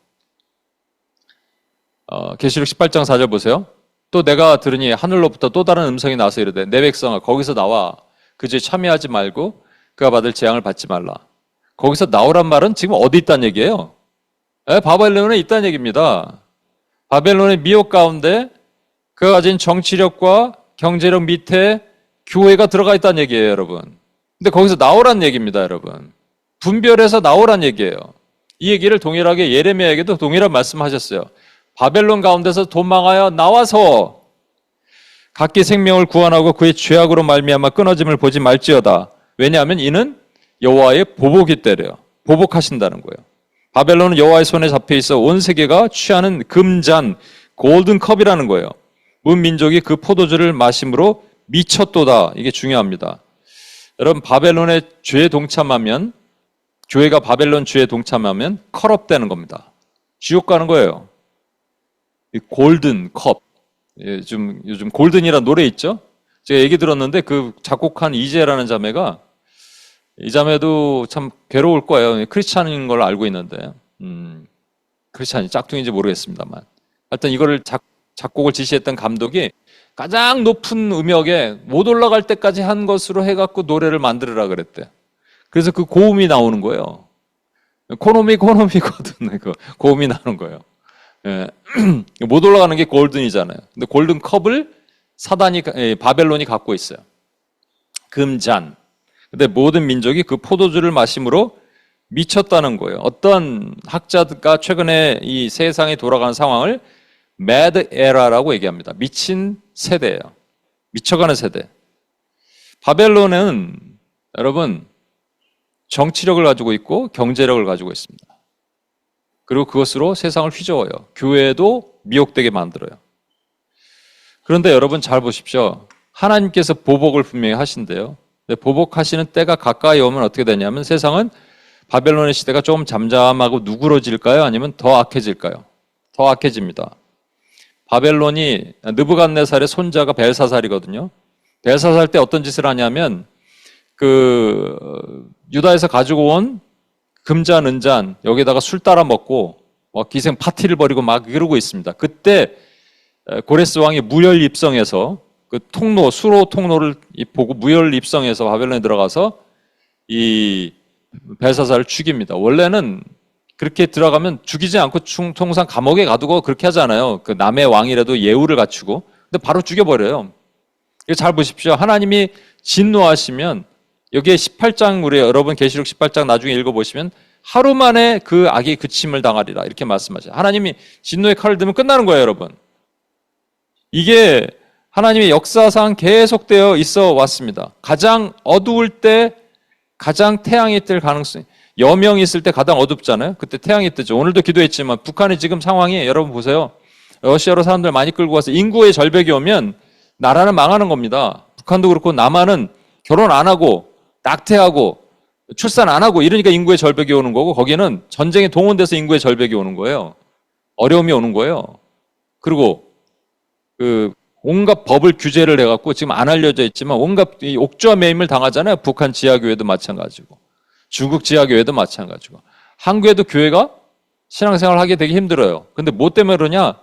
계시록 18장 4절 보세요. 또 내가 들으니 하늘로부터 또 다른 음성이 나서 이르되 내 백성아 거기서 나와 그죄 참여하지 말고 그가 받을 재앙을 받지 말라. 거기서 나오란 말은 지금 어디 있다는 얘기예요? 바벨론에 있다는 얘기입니다. 바벨론의 미혹 가운데 그가 가진 정치력과 경제력 밑에 교회가 들어가 있다는 얘기예요, 여러분. 근데 거기서 나오란 얘기입니다, 여러분. 분별해서 나오란 얘기예요. 이 얘기를 동일하게 예레미야에게도 동일한 말씀하셨어요. 바벨론 가운데서 도망하여 나와서 각기 생명을 구원하고 그의 죄악으로 말미암아 끊어짐을 보지 말지어다. 왜냐하면 이는 여호와의 보복이 때래요. 보복하신다는 거예요. 바벨론은 여호와의 손에 잡혀 있어 온 세계가 취하는 금잔, 골든 컵이라는 거예요. 문 민족이 그 포도주를 마심으로 미쳤도다. 이게 중요합니다. 여러분, 바벨론의 죄에 동참하면, 교회가 바벨론 죄에 동참하면 컬업되는 겁니다. 지옥 가는 거예요. 이 골든 컵. 요즘 골든이라는 노래 있죠? 제가 얘기 들었는데 그 작곡한 이재라는 자매가, 이 자매도 참 괴로울 거예요. 크리스찬인 걸 알고 있는데, 크리스찬이 짝퉁인지 모르겠습니다만. 하여튼 이거를 작곡을 지시했던 감독이 가장 높은 음역에 못 올라갈 때까지 한 것으로 해갖고 노래를 만들으라 그랬대. 그래서 그 고음이 나오는 거예요. 코노미거든. 그 고음이 나오는 거예요. 예. 못 올라가는 게 골든이잖아요. 근데 골든 컵을 바벨론이 갖고 있어요. 금잔. 근데 모든 민족이 그 포도주를 마심으로 미쳤다는 거예요. 어떤 학자가 최근에 이 세상이 돌아가는 상황을 매드 에라라고 얘기합니다. 미친 세대예요. 미쳐가는 세대. 바벨론은 여러분 정치력을 가지고 있고 경제력을 가지고 있습니다. 그리고 그것으로 세상을 휘저어요. 교회도 미혹되게 만들어요. 그런데 여러분 잘 보십시오. 하나님께서 보복을 분명히 하신대요. 보복하시는 때가 가까이 오면 어떻게 되냐면 세상은 바벨론의 시대가 조금 잠잠하고 누그러질까요? 아니면 더 악해질까요? 더 악해집니다. 바벨론이 느부갓네살의 손자가 벨사살이거든요. 벨사살 때 어떤 짓을 하냐면 유다에서 가지고 온 금잔, 은잔 여기다가 술 따라 먹고 기생 파티를 벌이고 막 이러고 있습니다. 그때 고레스 왕이 무혈 입성해서 그 수로 통로를 보고 무혈 입성해서 바벨론에 들어가서 이 벨사살을 죽입니다. 원래는 그렇게 들어가면 죽이지 않고 통상 감옥에 가두고 그렇게 하잖아요. 그 남의 왕이라도 예우를 갖추고. 근데 바로 죽여버려요. 잘 보십시오. 하나님이 진노하시면 여기에 18장 우리 여러분 계시록 18장 나중에 읽어보시면 하루 만에 그 악이 그침을 당하리라 이렇게 말씀하셔요. 하나님이 진노의 칼을 들면 끝나는 거예요, 여러분. 이게 하나님의 역사상 계속되어 있어 왔습니다. 가장 어두울 때 가장 태양이 뜰 가능성이 여명이 있을 때 가장 어둡잖아요. 그때 태양이 뜨죠. 오늘도 기도했지만 북한의 지금 상황이 여러분 보세요. 러시아로 사람들 많이 끌고 가서 인구의 절벽이 오면 나라는 망하는 겁니다. 북한도 그렇고 남한은 결혼 안 하고 낙태하고 출산 안 하고 이러니까 인구의 절벽이 오는 거고 거기는 전쟁에 동원돼서 인구의 절벽이 오는 거예요. 어려움이 오는 거예요. 그리고 온갖 법을 규제를 해갖고 지금 안 알려져 있지만 온갖 옥좌 매임을 당하잖아요. 북한 지하교회도 마찬가지고 중국 지하교회도 마찬가지고 한국에도 교회가 신앙생활을 하게 되게 힘들어요. 근데 뭐 때문에 그러냐?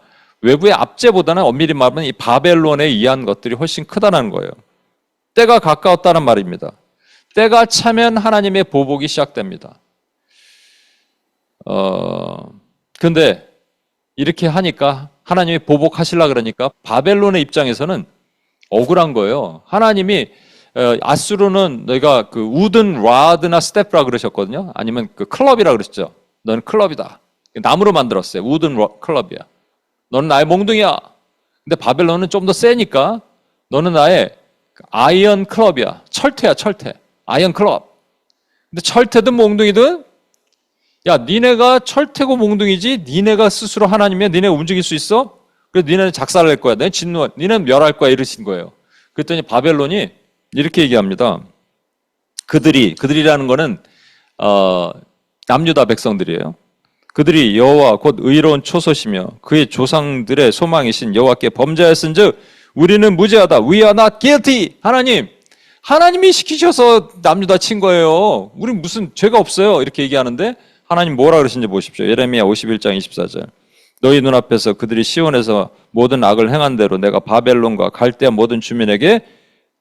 외부의 압제보다는 엄밀히 말하면 이 바벨론에 의한 것들이 훨씬 크다는 거예요. 때가 가까웠다는 말입니다. 때가 차면 하나님의 보복이 시작됩니다. 근데 이렇게 하니까 하나님이 보복하시려 그러니까 바벨론의 입장에서는 억울한 거예요. 하나님이 아수르는 너희가 그 우든 라드나 스테프라 그러셨거든요. 아니면 그 클럽이라 그러셨죠. 너는 클럽이다. 나무로 만들었어요. 우든 클럽이야. 너는 나의 몽둥이야. 근데 바벨론은 좀 더 세니까 너는 나의 아이언 클럽이야. 철퇴야, 철퇴. 아이언 클럽. 근데 철퇴든 몽둥이든 야, 니네가 철퇴고 몽둥이지 니네가 스스로 하나님이야. 니네가 움직일 수 있어? 그래서 니네는 작살을 낼 거야. 내 진노, 니네는 멸할 거야. 이러신 거예요. 그랬더니 바벨론이 이렇게 얘기합니다. 그들이라는 거는 남유다 백성들이에요. 그들이 여호와 곧 의로운 초소시며 그의 조상들의 소망이신 여호와께 범죄하였은즉 우리는 무죄하다. We are not guilty. 하나님이 시키셔서 남유다 친 거예요. 우리 무슨 죄가 없어요. 이렇게 얘기하는데 하나님 뭐라 그러신지 보십시오. 예레미야 51장 24절. 너희 눈앞에서 그들이 시온에서 모든 악을 행한 대로 내가 바벨론과 갈대아 모든 주민에게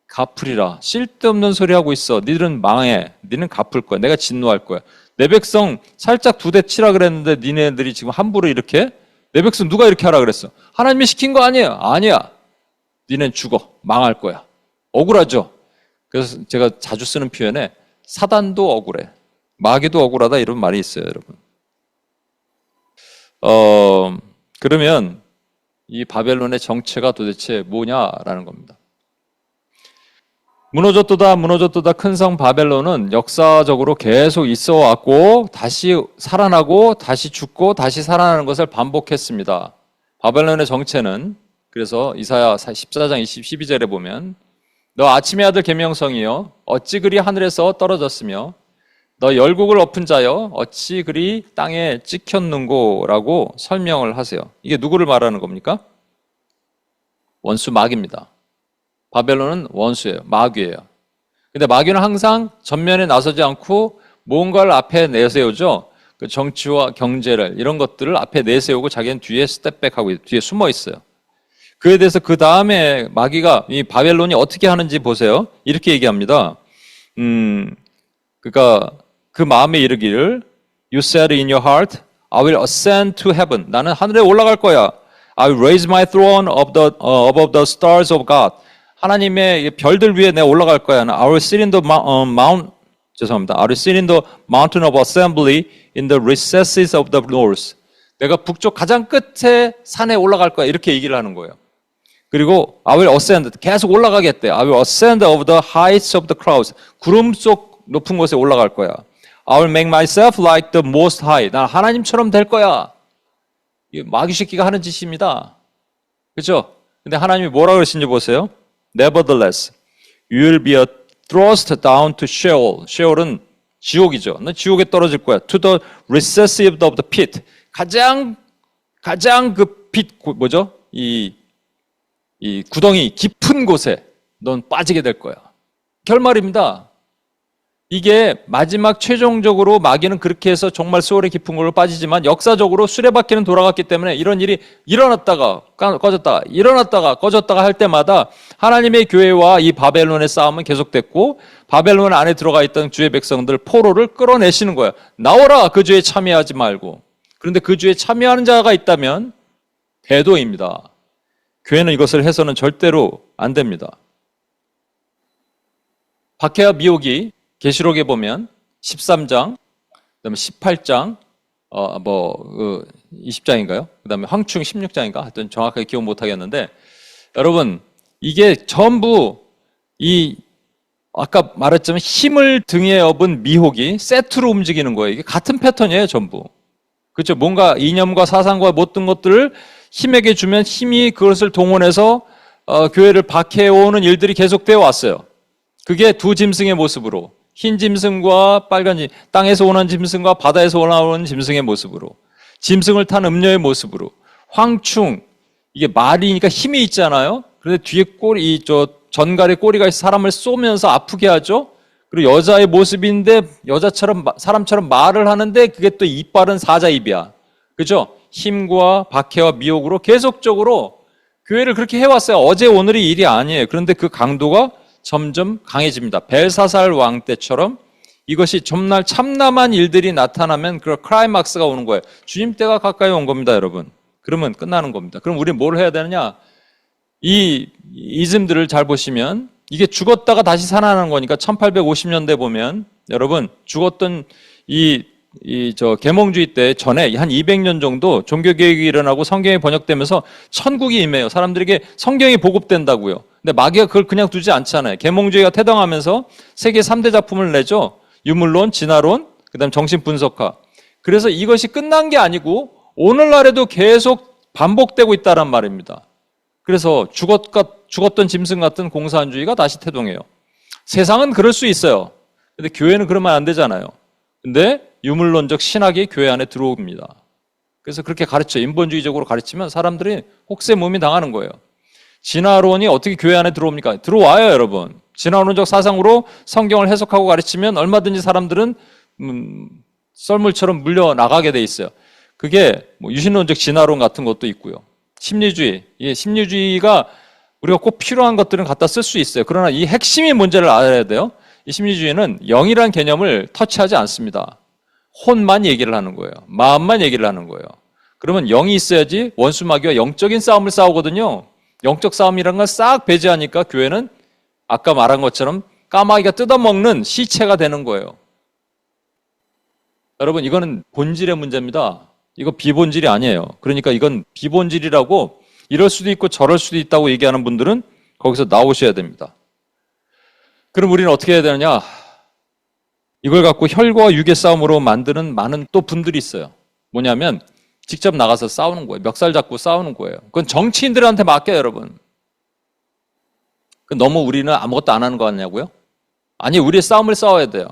갚으리라. 쓸데없는 소리 하고 있어. 니들은 망해. 니는 갚을 거야. 내가 진노할 거야. 내 백성 살짝 두 대 치라 그랬는데 니네들이 지금 함부로 이렇게? 내 백성 누가 이렇게 하라 그랬어? 하나님이 시킨 거 아니에요. 아니야. 니넨 죽어. 망할 거야. 억울하죠. 그래서 제가 자주 쓰는 표현에 사단도 억울해. 마귀도 억울하다 이런 말이 있어요, 여러분. 그러면 이 바벨론의 정체가 도대체 뭐냐라는 겁니다. 무너졌도다 큰 성 바벨론은 역사적으로 계속 있어 왔고 다시 살아나고 다시 죽고 다시 살아나는 것을 반복했습니다. 바벨론의 정체는 그래서 이사야 14장 12절에 보면 너 아침의 아들 계명성이여 어찌 그리 하늘에서 떨어졌으며 너 열국을 엎은 자여 어찌 그리 땅에 찍혔는고라고 설명을 하세요. 이게 누구를 말하는 겁니까? 원수 마귀입니다. 바벨론은 원수예요. 마귀예요. 근데 마귀는 항상 전면에 나서지 않고 뭔가를 앞에 내세우죠. 그 정치와 경제를 이런 것들을 앞에 내세우고 자기는 뒤에 스텝백하고 뒤에 숨어 있어요. 그에 대해서 그 다음에 마귀가 이 바벨론이 어떻게 하는지 보세요. 이렇게 얘기합니다. 그러니까 그 마음에 이르기를 You said in your heart, I will ascend to heaven. 나는 하늘에 올라갈 거야. I will raise my throne above the stars of God. 하나님의 별들 위에 내가 올라갈 거야. I will sit in the 죄송합니다. I will sit in the mountain of assembly in the recesses of the north. 내가 북쪽 가장 끝에 산에 올라갈 거야. 이렇게 얘기를 하는 거예요. 그리고 I will ascend. 계속 올라가겠대. I will ascend over the heights of the clouds. 구름 속 높은 곳에 올라갈 거야. I will make myself like the most high. 난 하나님처럼 될 거야. 이 마귀 새끼가 하는 짓입니다. 그렇죠? 근데 하나님이 뭐라 그러신지 보세요. Nevertheless, you will be thrust down to Sheol. Sheol은 지옥이죠. 너 지옥에 떨어질 거야. To the recesses of the pit. 가장 그 pit 뭐죠? 이 구덩이 깊은 곳에 넌 빠지게 될 거야. 결말입니다. 이게 마지막 최종적으로 마귀는 그렇게 해서 정말 수월의 깊은 곳으로 빠지지만 역사적으로 수레바퀴는 돌아갔기 때문에 이런 일이 일어났다가 꺼졌다가 일어났다가 꺼졌다가 할 때마다 하나님의 교회와 이 바벨론의 싸움은 계속됐고 바벨론 안에 들어가 있던 주의 백성들 포로를 끌어내시는 거야. 나오라 그 죄에 참여하지 말고. 그런데 그 죄에 참여하는 자가 있다면 배도입니다. 교회는 이것을 해서는 절대로 안 됩니다. 박해와 미혹이 계시록에 보면 13장, 그다음에 18장, 20장인가요? 그다음에 황충 16장인가? 하여튼 정확하게 기억 못 하겠는데 여러분 이게 전부 이 아까 말했지만 힘을 등에 업은 미혹이 세트로 움직이는 거예요. 이게 같은 패턴이에요, 전부. 그렇죠? 뭔가 이념과 사상과 모든 것들을 힘에게 주면 힘이 그것을 동원해서 교회를 박해오는 일들이 계속되어 왔어요. 그게 두 짐승의 모습으로 흰 짐승과 빨간 짐승, 땅에서 오는 짐승과 바다에서 올라오는 짐승의 모습으로 짐승을 탄 음녀의 모습으로 황충, 이게 말이니까 힘이 있잖아요. 그런데 뒤에 꼬리, 전갈의 꼬리가 있어 사람을 쏘면서 아프게 하죠. 그리고 여자의 모습인데 여자처럼 사람처럼 말을 하는데 그게 또 이빨은 사자입이야. 그죠? 힘과 박해와 미혹으로 계속적으로 교회를 그렇게 해왔어요. 어제 오늘이 일이 아니에요. 그런데 그 강도가 점점 강해집니다. 벨사살 왕 때처럼 이것이 정말 참남한 일들이 나타나면 그 클라이막스가 오는 거예요. 주님 때가 가까이 온 겁니다, 여러분. 그러면 끝나는 겁니다. 그럼 우리 뭘 해야 되느냐? 이 이즘들을 잘 보시면 이게 죽었다가 다시 살아나는 거니까 1850년대 보면 여러분 죽었던 계몽주의 때 전에 한 200년 정도 종교개혁이 일어나고 성경이 번역되면서 천국이 임해요. 사람들에게 성경이 보급된다고요. 근데 마귀가 그걸 그냥 두지 않잖아요. 계몽주의가 태동하면서 세계 3대 작품을 내죠. 유물론, 진화론, 그다음 정신분석학. 그래서 이것이 끝난 게 아니고 오늘날에도 계속 반복되고 있다란 말입니다. 그래서 죽었던 짐승 같은 공산주의가 다시 태동해요. 세상은 그럴 수 있어요. 근데 교회는 그러면 안 되잖아요. 근데 유물론적 신학이 교회 안에 들어옵니다. 그래서 그렇게 인본주의적으로 가르치면 사람들이 혹세무민 당하는 거예요. 진화론이 어떻게 교회 안에 들어옵니까? 들어와요, 여러분. 진화론적 사상으로 성경을 해석하고 가르치면 얼마든지 사람들은 썰물처럼 물려나가게 돼 있어요. 그게 뭐 유신론적 진화론 같은 것도 있고요. 심리주의. 이 심리주의가 우리가 꼭 필요한 것들은 갖다 쓸 수 있어요. 그러나 이 핵심이 뭔지를 알아야 돼요. 이 심리주의는 영이란 개념을 터치하지 않습니다. 혼만 얘기를 하는 거예요. 마음만 얘기를 하는 거예요. 그러면 영이 있어야지 원수마귀와 영적인 싸움을 싸우거든요. 영적 싸움이란 걸 싹 배제하니까 교회는 아까 말한 것처럼 까마귀가 뜯어먹는 시체가 되는 거예요. 여러분, 이거는 본질의 문제입니다. 이거 비본질이 아니에요. 그러니까 이건 비본질이라고 이럴 수도 있고 저럴 수도 있다고 얘기하는 분들은 거기서 나오셔야 됩니다. 그럼 우리는 어떻게 해야 되느냐? 이걸 갖고 혈과 육의 싸움으로 만드는 많은 또 분들이 있어요. 뭐냐면 직접 나가서 싸우는 거예요. 멱살 잡고 싸우는 거예요. 그건 정치인들한테 맡겨요, 여러분. 너무 우리는 아무것도 안 하는 거 같냐고요? 아니, 우리의 싸움을 싸워야 돼요.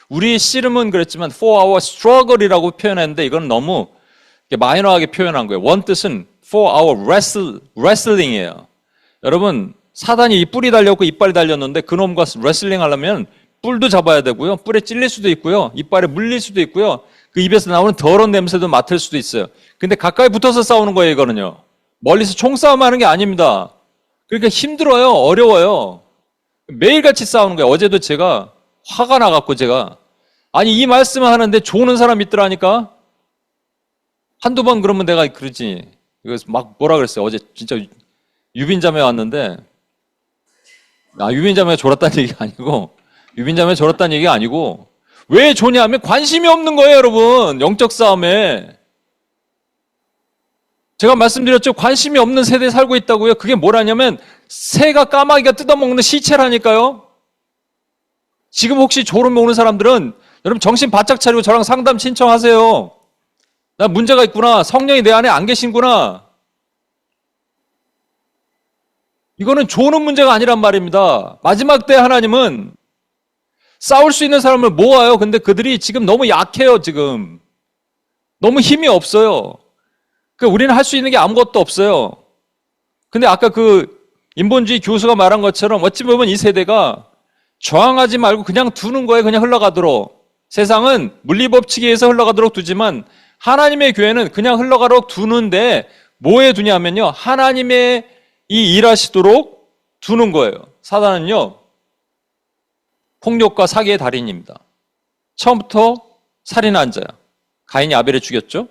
우리 씨름은 그랬지만 for our struggle이라고 표현했는데 이건 너무 마이너하게 표현한 거예요. 원 뜻은 for our wrestling이에요. 여러분, 사단이 이 뿔이 달렸고 이빨이 달렸는데 그놈과 레슬링 하려면 뿔도 잡아야 되고요. 뿔에 찔릴 수도 있고요. 이빨에 물릴 수도 있고요. 그 입에서 나오는 더러운 냄새도 맡을 수도 있어요. 근데 가까이 붙어서 싸우는 거예요, 이거는요. 멀리서 총싸움 하는 게 아닙니다. 그러니까 힘들어요. 어려워요. 매일같이 싸우는 거예요. 어제도 제가 화가 나갖고 아니 이 말씀을 하는데 조는 사람 있더라니까. 한두 번 그러면 내가 그러지. 그래서 막 뭐라 그랬어요. 어제 진짜 유빈자매 왔는데 유빈자매가 졸았다는 얘기가 아니고 왜 조냐면 관심이 없는 거예요, 여러분. 영적 싸움에. 제가 말씀드렸죠. 관심이 없는 세대에 살고 있다고요. 그게 뭐라냐면 새가 까마귀가 뜯어먹는 시체라니까요. 지금 혹시 졸음 오는 사람들은 여러분 정신 바짝 차리고 저랑 상담 신청하세요. 나 문제가 있구나. 성령이 내 안에 안 계신구나. 이거는 조는 문제가 아니란 말입니다. 마지막 때 하나님은 싸울 수 있는 사람을 모아요. 근데 그들이 지금 너무 약해요, 지금. 너무 힘이 없어요. 그러니까 우리는 할 수 있는 게 아무것도 없어요. 근데 아까 그 인본주의 교수가 말한 것처럼 어찌 보면 이 세대가 저항하지 말고 그냥 두는 거예요. 그냥 흘러가도록. 세상은 물리법칙에 의해서 흘러가도록 두지만 하나님의 교회는 그냥 흘러가도록 두는데 뭐에 두냐면요. 하나님의 이 일하시도록 두는 거예요. 사단은요. 폭력과 사기의 달인입니다. 처음부터 살인한 자야. 가인이 아벨을 죽였죠.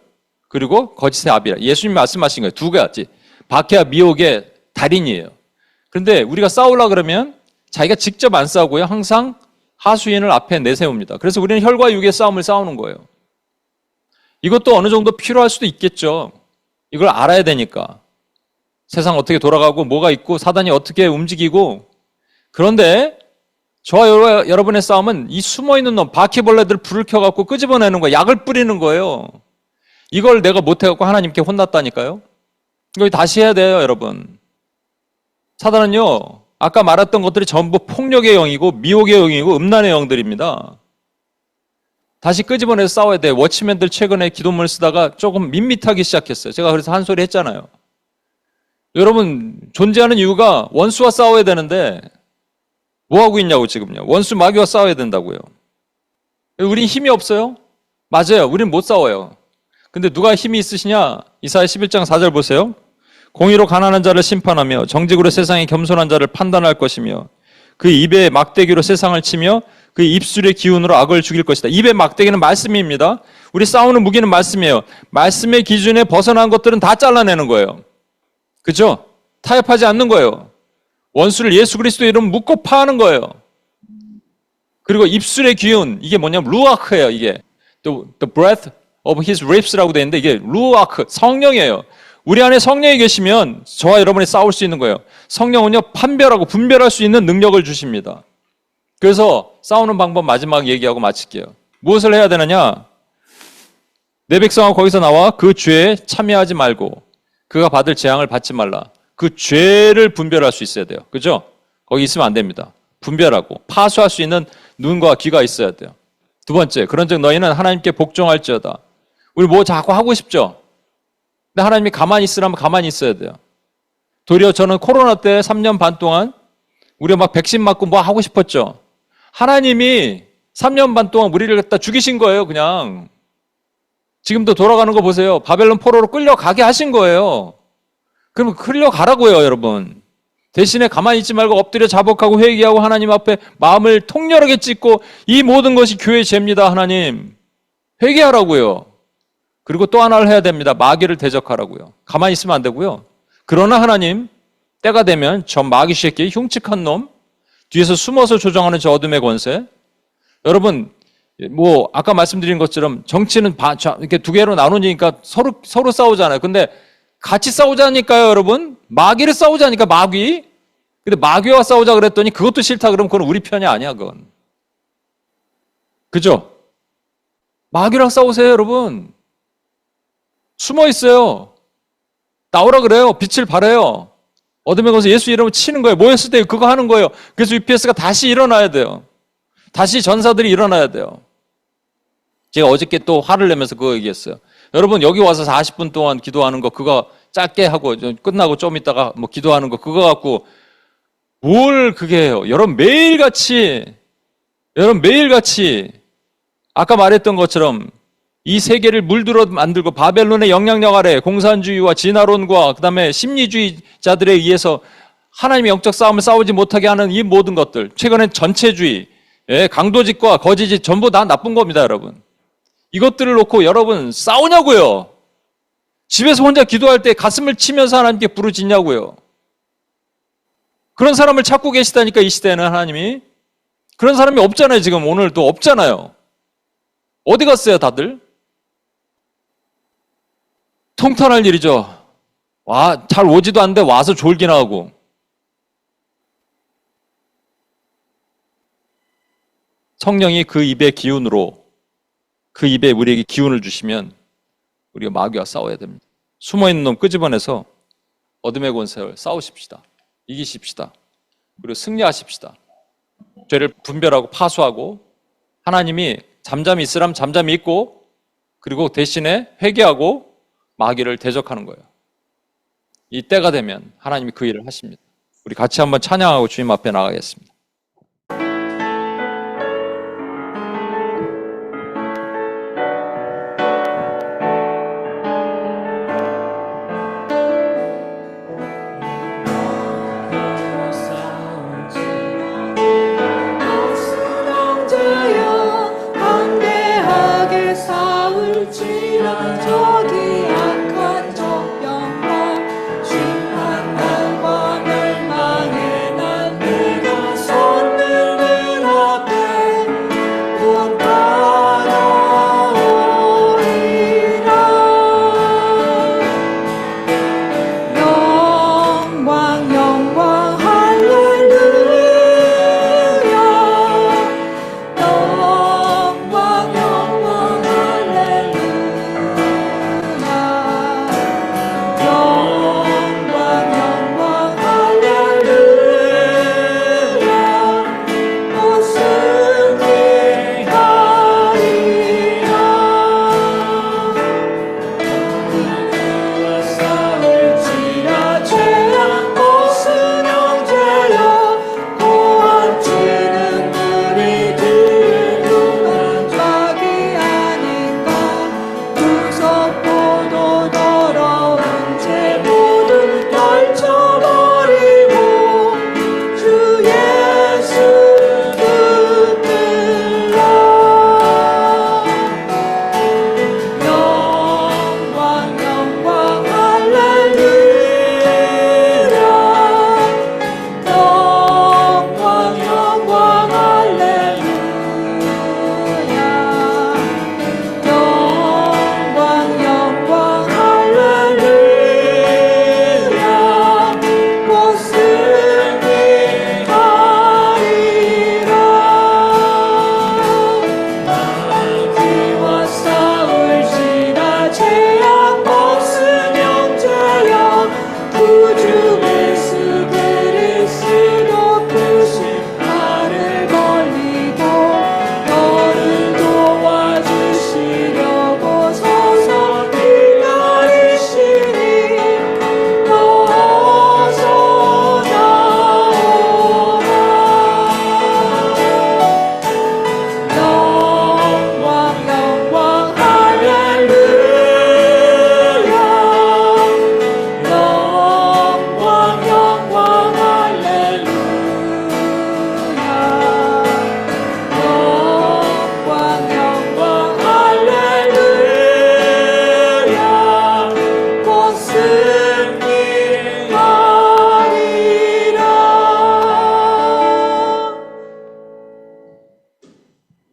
그리고 거짓의 아비라. 예수님이 말씀하신 거예요. 두 가지. 박해와 미혹의 달인이에요. 그런데 우리가 싸우려고 그러면 자기가 직접 안 싸우고요. 항상 하수인을 앞에 내세웁니다. 그래서 우리는 혈과 육의 싸움을 싸우는 거예요. 이것도 어느 정도 필요할 수도 있겠죠. 이걸 알아야 되니까. 세상 어떻게 돌아가고 뭐가 있고 사단이 어떻게 움직이고. 그런데 저와 여러분의 싸움은 이 숨어있는 놈, 바퀴벌레들 불을 켜갖고 끄집어내는 거예요. 약을 뿌리는 거예요. 이걸 내가 못해갖고 하나님께 혼났다니까요. 이거 다시 해야 돼요, 여러분. 사단은요, 아까 말했던 것들이 전부 폭력의 영이고 미혹의 영이고 음란의 영들입니다. 다시 끄집어내서 싸워야 돼요. 워치맨들 최근에 기도문을 쓰다가 조금 밋밋하기 시작했어요. 제가 그래서 한 소리 했잖아요. 여러분, 존재하는 이유가 원수와 싸워야 되는데 뭐하고 있냐고 지금요. 원수 마귀와 싸워야 된다고요. 우린 힘이 없어요? 맞아요. 우린 못 싸워요. 근데 누가 힘이 있으시냐? 이사야 11장 4절 보세요. 공의로 가난한 자를 심판하며 정직으로 세상의 겸손한 자를 판단할 것이며 그 입에 막대기로 세상을 치며 그 입술의 기운으로 악을 죽일 것이다. 입의 막대기는 말씀입니다. 우리 싸우는 무기는 말씀이에요. 말씀의 기준에 벗어난 것들은 다 잘라내는 거예요. 그죠? 타협하지 않는 거예요. 원수를 예수 그리스도의 이름 묶고 파하는 거예요. 그리고 입술의 기운, 이게 뭐냐면 루아크예요. 이게 the breath of his lips라고 되어 있는데 이게 루아크, 성령이에요. 우리 안에 성령이 계시면 저와 여러분이 싸울 수 있는 거예요. 성령은요, 판별하고 분별할 수 있는 능력을 주십니다. 그래서 싸우는 방법 마지막 얘기하고 마칠게요. 무엇을 해야 되느냐? 내 백성아 거기서 나와 그 죄에 참여하지 말고 그가 받을 재앙을 받지 말라. 그 죄를 분별할 수 있어야 돼요. 그죠? 거기 있으면 안 됩니다. 분별하고 파수할 수 있는 눈과 귀가 있어야 돼요. 두 번째, 그런즉 너희는 하나님께 복종할지어다. 우리 뭐 자꾸 하고 싶죠? 근데 하나님이 가만히 있으라면 가만히 있어야 돼요. 도리어 저는 코로나 때 3년 반 동안 우리가 막 백신 맞고 뭐 하고 싶었죠. 하나님이 3년 반 동안 우리를 갖다 죽이신 거예요, 그냥. 지금도 돌아가는 거 보세요. 바벨론 포로로 끌려가게 하신 거예요. 그럼 끌려가라고요, 여러분. 대신에 가만히 있지 말고 엎드려 자복하고 회개하고 하나님 앞에 마음을 통렬하게 찢고 이 모든 것이 교회의 죄입니다, 하나님. 회개하라고요. 그리고 또 하나를 해야 됩니다. 마귀를 대적하라고요. 가만히 있으면 안 되고요. 그러나 하나님, 때가 되면 저 마귀 새끼, 흉측한 놈, 뒤에서 숨어서 조정하는 저 어둠의 권세. 여러분, 뭐 아까 말씀드린 것처럼 정치는 이렇게 두 개로 나누니까 서로 싸우잖아요. 근데 같이 싸우자니까요, 여러분. 마귀를 싸우자니까 마귀. 근데 마귀와 싸우자 그랬더니 그것도 싫다 그러면 그건 우리 편이 아니야, 그건. 그죠? 마귀랑 싸우세요, 여러분. 숨어 있어요. 나오라 그래요. 빛을 발해요. 어둠의 것을 예수 이름으로 치는 거예요. 모였을 때 그거 하는 거예요. 그래서 UPS가 다시 일어나야 돼요. 다시 전사들이 일어나야 돼요. 제가 어저께 또 화를 내면서 그거 얘기했어요. 여러분 여기 와서 40분 동안 기도하는 거 그거 짧게 하고 끝나고 좀 있다가 뭐 기도하는 거 그거 갖고 뭘 그게 해요. 여러분 매일같이 아까 말했던 것처럼 이 세계를 물들어 만들고 바벨론의 영향력 아래 공산주의와 진화론과 그다음에 심리주의자들에 의해서 하나님의 영적 싸움을 싸우지 못하게 하는 이 모든 것들, 최근엔 전체주의, 강도짓과 거짓짓 전부 다 나쁜 겁니다, 여러분. 이것들을 놓고 여러분 싸우냐고요. 집에서 혼자 기도할 때 가슴을 치면서 하나님께 부르짖냐고요. 그런 사람을 찾고 계시다니까, 이 시대에는 하나님이. 그런 사람이 없잖아요. 지금 오늘도 없잖아요. 어디 갔어요, 다들? 통탄할 일이죠. 잘 오지도 않는데 와서 졸기나 하고. 성령이 그 입의 기운으로, 그 입에 우리에게 기운을 주시면 우리가 마귀와 싸워야 됩니다. 숨어있는 놈 끄집어내서 어둠의 권세를 싸우십시다. 이기십시다. 그리고 승리하십시다. 죄를 분별하고 파수하고 하나님이 잠잠히 있으라면 잠잠히 있고 그리고 대신에 회개하고 마귀를 대적하는 거예요. 이 때가 되면 하나님이 그 일을 하십니다. 우리 같이 한번 찬양하고 주님 앞에 나가겠습니다.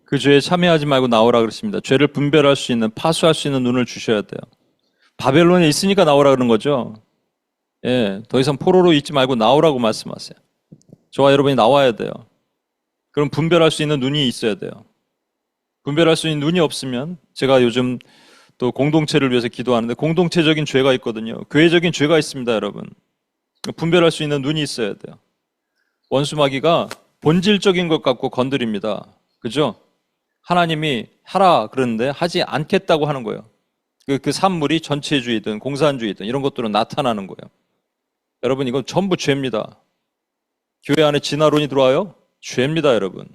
그 죄에 참여하지 말고 나오라 그랬습니다. 죄를 분별할 수 있는, 파수할 수 있는 눈을 주셔야 돼요. 바벨론에 있으니까 나오라 그런 거죠. 예, 더 이상 포로로 있지 말고 나오라고 말씀하세요. 저와 여러분이 나와야 돼요. 그럼 분별할 수 있는 눈이 있어야 돼요. 분별할 수 있는 눈이 없으면, 제가 요즘 또 공동체를 위해서 기도하는데 공동체적인 죄가 있거든요. 교회적인 죄가 있습니다, 여러분. 분별할 수 있는 눈이 있어야 돼요. 원수마귀가 본질적인 것 갖고 건드립니다. 그죠? 하나님이 하라 그러는데 하지 않겠다고 하는 거예요. 그 산물이 전체주의든 공산주의든 이런 것들은 나타나는 거예요. 여러분, 이건 전부 죄입니다. 교회 안에 진화론이 들어와요? 죄입니다, 여러분.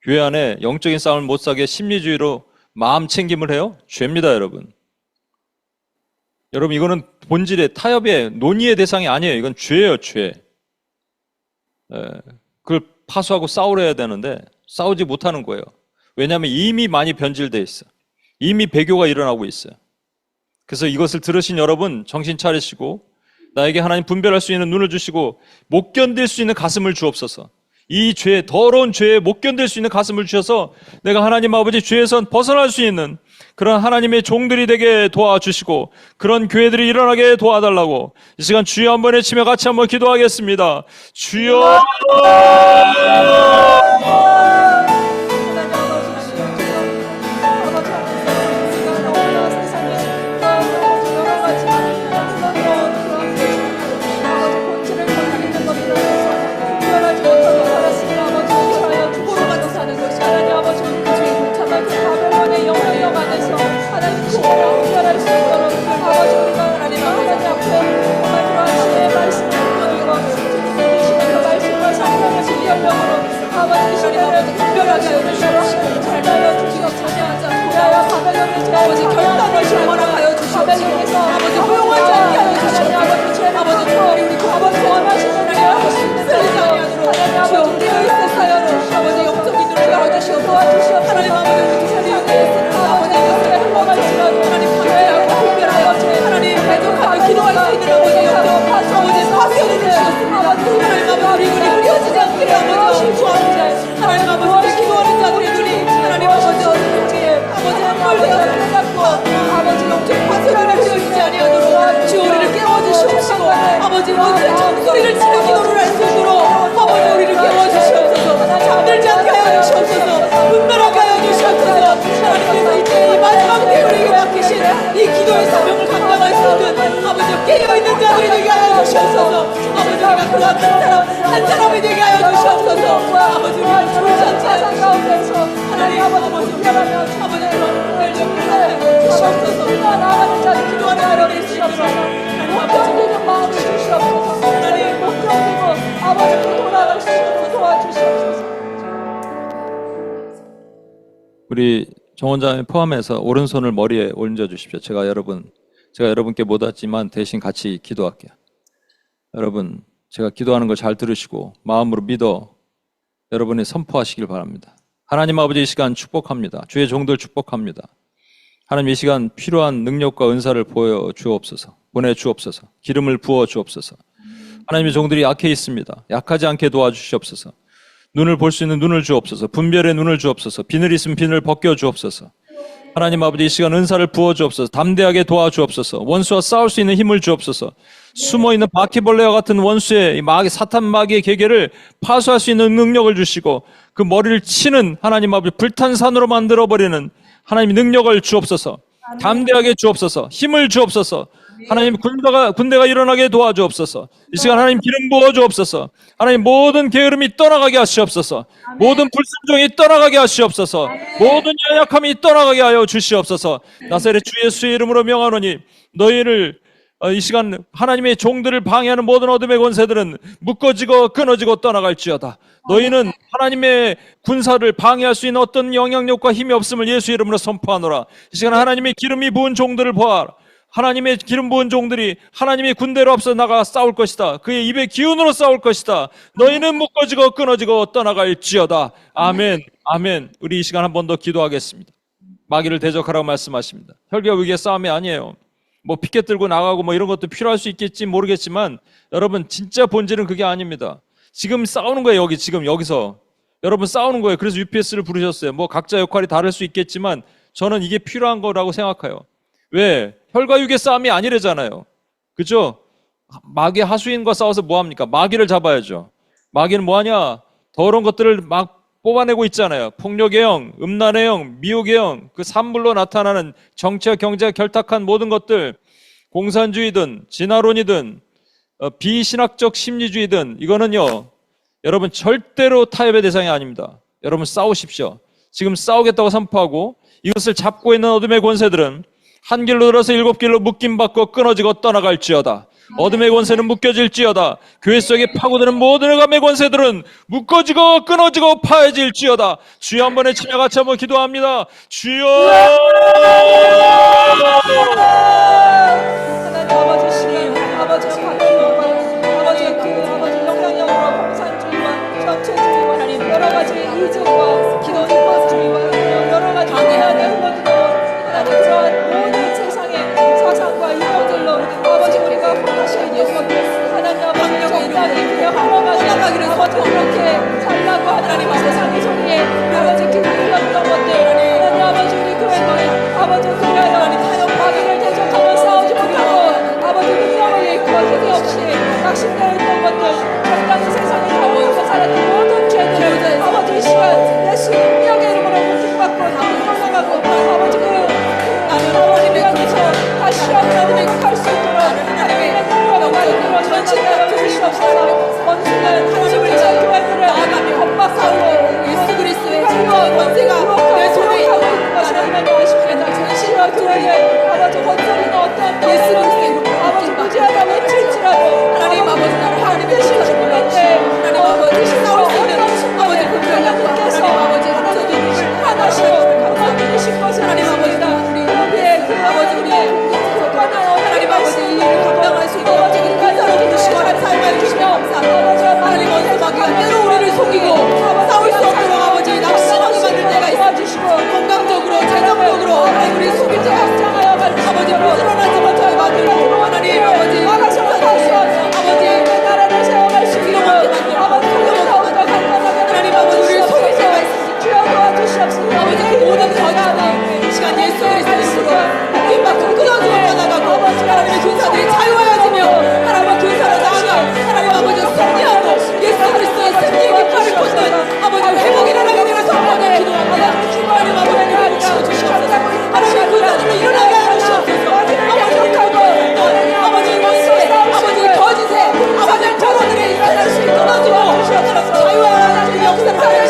교회 안에 영적인 싸움을 못 사게 심리주의로 마음 챙김을 해요? 죄입니다, 여러분. 여러분, 이거는 본질의 타협의 논의의 대상이 아니에요. 이건 죄예요, 죄. 그걸 파수하고 싸우려 해야 되는데 싸우지 못하는 거예요. 왜냐하면 이미 많이 변질돼 있어. 이미 배교가 일어나고 있어요. 그래서 이것을 들으신 여러분, 정신 차리시고 나에게 하나님 분별할 수 있는 눈을 주시고 못 견딜 수 있는 가슴을 주옵소서. 이 죄, 더러운 죄에 못 견딜 수 있는 가슴을 주셔서 내가 하나님 아버지 죄에서 벗어날 수 있는 그런 하나님의 종들이 되게 도와주시고 그런 교회들이 일어나게 도와달라고 이 시간 주여 한번 외치며 같이 한번 기도하겠습니다. 주여! 아버지 결단을 정원하여 주시옵소서. 아버지 허용하지 않게 하여 주시옵소서. 아버지 원하시는 일을 할수 있는 쓰리지 아니하도록 주여 깨어 있는 사연을 아버지 영적인 눈을 열어주시옵소서. 하나님 아버지 아버지 이것을 흘러갈지라도 하나님 감회하고 분별하여 하나님 대적하며 기도할 수 있는 아버지 파수를 주시옵소서. 하나님 아버지 우리 흐려지지 않기를 아버지 주옵소서. 하나님 아버지 기도하는 자들의 눈이 하나님 아버지 아버지 영적 파수를 되어있지 아니하도록 주 우리를 깨워주시옵시고 아버지 원수의 정소리를 치는 기도를 할 수 있도록 아버지 우리를 깨워주시옵소서. 잠들지 않게 하여 주시옵소서. 분별하게 하여 주시옵소서. 하나님께서 이제 이 마지막 때 우리에게 맡기신 이 기도의 사명을 감당할 수 있는 아버지 깨어있는 자들이 되게 하여 주시옵소서. 아버지 우리가 그 한 사람이 되게 하여 주시옵소서. 아버지 우리가 죽지 않게 하여 주시옵소서. 하나님 아버지 분별하며 아버지 주시옵소서. 나아가는 자를 기도하는 하나님 주시옵소서. 못 견디는 마음을 주시옵소서. 하나님 못 견디고 아버지께 돌아갈 수 있도록 도와주시옵소서. 우리 정원장님 포함해서 오른손을 머리에 얹어 주십시오. 제가 여러분께 못 왔지만 대신 같이 기도할게요. 여러분, 제가 기도하는 걸 잘 들으시고 마음으로 믿어 여러분이 선포하시길 바랍니다. 하나님 아버지, 이 시간 축복합니다. 주의 종들 축복합니다. 하나님, 이 시간 필요한 능력과 은사를 보내주옵소서. 기름을 부어 주옵소서. 하나님의 종들이 약해 있습니다. 약하지 않게 도와주시옵소서. 눈을 볼 수 있는 눈을 주옵소서. 분별의 눈을 주옵소서. 비늘 있으면 비늘 벗겨 주옵소서. 하나님 아버지, 이 시간 은사를 부어 주옵소서. 담대하게 도와주옵소서. 원수와 싸울 수 있는 힘을 주옵소서. 숨어있는 바퀴벌레와 같은 원수의 사탄 마귀의 계계를 파수할 수 있는 능력을 주시고 그 머리를 치는 하나님 아버지 불탄산으로 만들어버리는 하나님 능력을 주옵소서. 담대하게 주옵소서. 힘을 주옵소서. 하나님 군대가 일어나게 도와주옵소서. 이 시간 하나님 기름 부어 주옵소서. 하나님 모든 게으름이 떠나가게 하시옵소서. 모든 불순종이 떠나가게 하시옵소서. 모든 연약함이 떠나가게 하여 주시옵소서. 나사렛 주 예수의 이름으로 명하노니 너희를 이 시간 하나님의 종들을 방해하는 모든 어둠의 권세들은 묶어지고 끊어지고 떠나갈지어다. 너희는 하나님의 군사를 방해할 수 있는 어떤 영향력과 힘이 없음을 예수 이름으로 선포하노라. 이 시간 하나님의 기름이 부은 종들을 보아라. 하나님의 기름 부은 종들이 하나님의 군대로 앞서 나가 싸울 것이다. 그의 입의 기운으로 싸울 것이다. 너희는 묶어지고 끊어지고 떠나갈지어다. 아멘. 아멘. 우리 이 시간 한 번 더 기도하겠습니다. 마귀를 대적하라고 말씀하십니다. 혈기와 위기의 싸움이 아니에요. 뭐 피켓 들고 나가고 뭐 이런 것도 필요할 수 있겠지 모르겠지만 여러분, 진짜 본질은 그게 아닙니다. 지금 싸우는 거예요. 지금 여기서 여러분 싸우는 거예요. 그래서 UPS를 부르셨어요. 뭐 각자 역할이 다를 수 있겠지만 저는 이게 필요한 거라고 생각해요. 왜? 혈과 육의 싸움이 아니래잖아요. 그죠? 마귀 하수인과 싸워서 뭐합니까? 마귀를 잡아야죠. 마귀는 뭐하냐? 더러운 것들을 막 뽑아내고 있잖아요. 폭력의 영, 음란의 영, 미혹의 영, 그 산물로 나타나는 정치와 경제가 결탁한 모든 것들, 공산주의든 진화론이든 비신학적 심리주의든 이거는요, 여러분 절대로 타협의 대상이 아닙니다. 여러분 싸우십시오. 지금 싸우겠다고 선포하고 이것을 잡고 있는 어둠의 권세들은 한 길로 들어서 일곱 길로 묶임받고 끊어지고 떠나갈지어다. 어둠의 권세는 묶여질지어다. 교회 속에 파고드는 모든 흑암의 권세들은 묶어지고 끊어지고 파해질지어다. 주여 한 번에 치며 같이 한번 기도합니다. 주여! 하나님 아버지 시간, 아버지의 바퀴와 아버지의 아버지 영향력으로 공산주의와 전체주의와 하나님 여러 가지 이적과 기독교주의와 여러 가지 방해하는 흘러들어 하나님 그러한 모든 세상의 사상과 이론들로 아버지 우리가 혼나시는 것들 하나님 아버지 정당히 그냥 흘러가기를 아버지 그렇게 살라고 하나님 세상의 소리에 아버지 기울였던 것들 하나님 아버지 우리 교회는 아버지 그래요 마귀를 대적하며 싸우지 못하고 아버지 능력을 잃고 힘이 없이 낙심되어 있던 것들 적당히 세상에 살면서 살았던 모든 죄들 아버지 이 시간 예수 능력의 이름으로 묶임받고 떠나가고 아버지 하나님의 여기서 다시 하나님의 갈 수 있도록 하나님의 능력과 이끌어 전체가 주시옵소서 원수는 하나님을 저 교회들을 겁박하고 예수 그리스도의 즐거운 권세가 내 손에 하고 있는 것을 하나님 아십니다 전시와 교회에 아버지 건설이나 어떠한 예수 그리스도의 이름으로 아버지 무지하다 외칠지라도 하나님 아버지 나를 하나님의 뜻을 주문한데 하나님 아버지 싸울 수 있는 아버지 분별력께서 아버지 하나님을 하나시고 감사드리실 것을 하나님 아버지다 여기에 그 아버지 우리의 공격에서 하나님 아버지 이 일을 감당할 수 있는 아버지 우리가 사랑해 주시고 삶을 주시며 하나님 어디서 마귀가 때로 우리를 속이고 싸울 수 없도록 아버지 낙심하게 만들 때가 있어 건강적으로 재정적으로 하나님 우리 속일 때가 아버지 부지런하지 못하게 만들고 하나님 아버지 아버지 나라를 세워갈 수 있는 아버지 하나님 아버지 우리 속일 때가 있어 주여 도와주시옵소서 아버지 그 모든 거짓된 시간 예수 그리스도의 이름으로 묶임받고 끊어지고 떠나가고 하나님의 교사들이 자유하여지며 하나님의 교사로 나아가 하나님 아버지 승리하고 예수 그리스도의 승리의 깃발을 꽂는 아버지 회복이 일어나게 되는 성령을 기도합니다 하나님 아버지를 치워주시옵소서 하나님의 교사들을 일어나게 하여 주시옵소서 아버지 원수의 아버지 거짓의 아버지 저러들이 일어날 수 있도록 끊어지고 자유하여지는 역사를 하여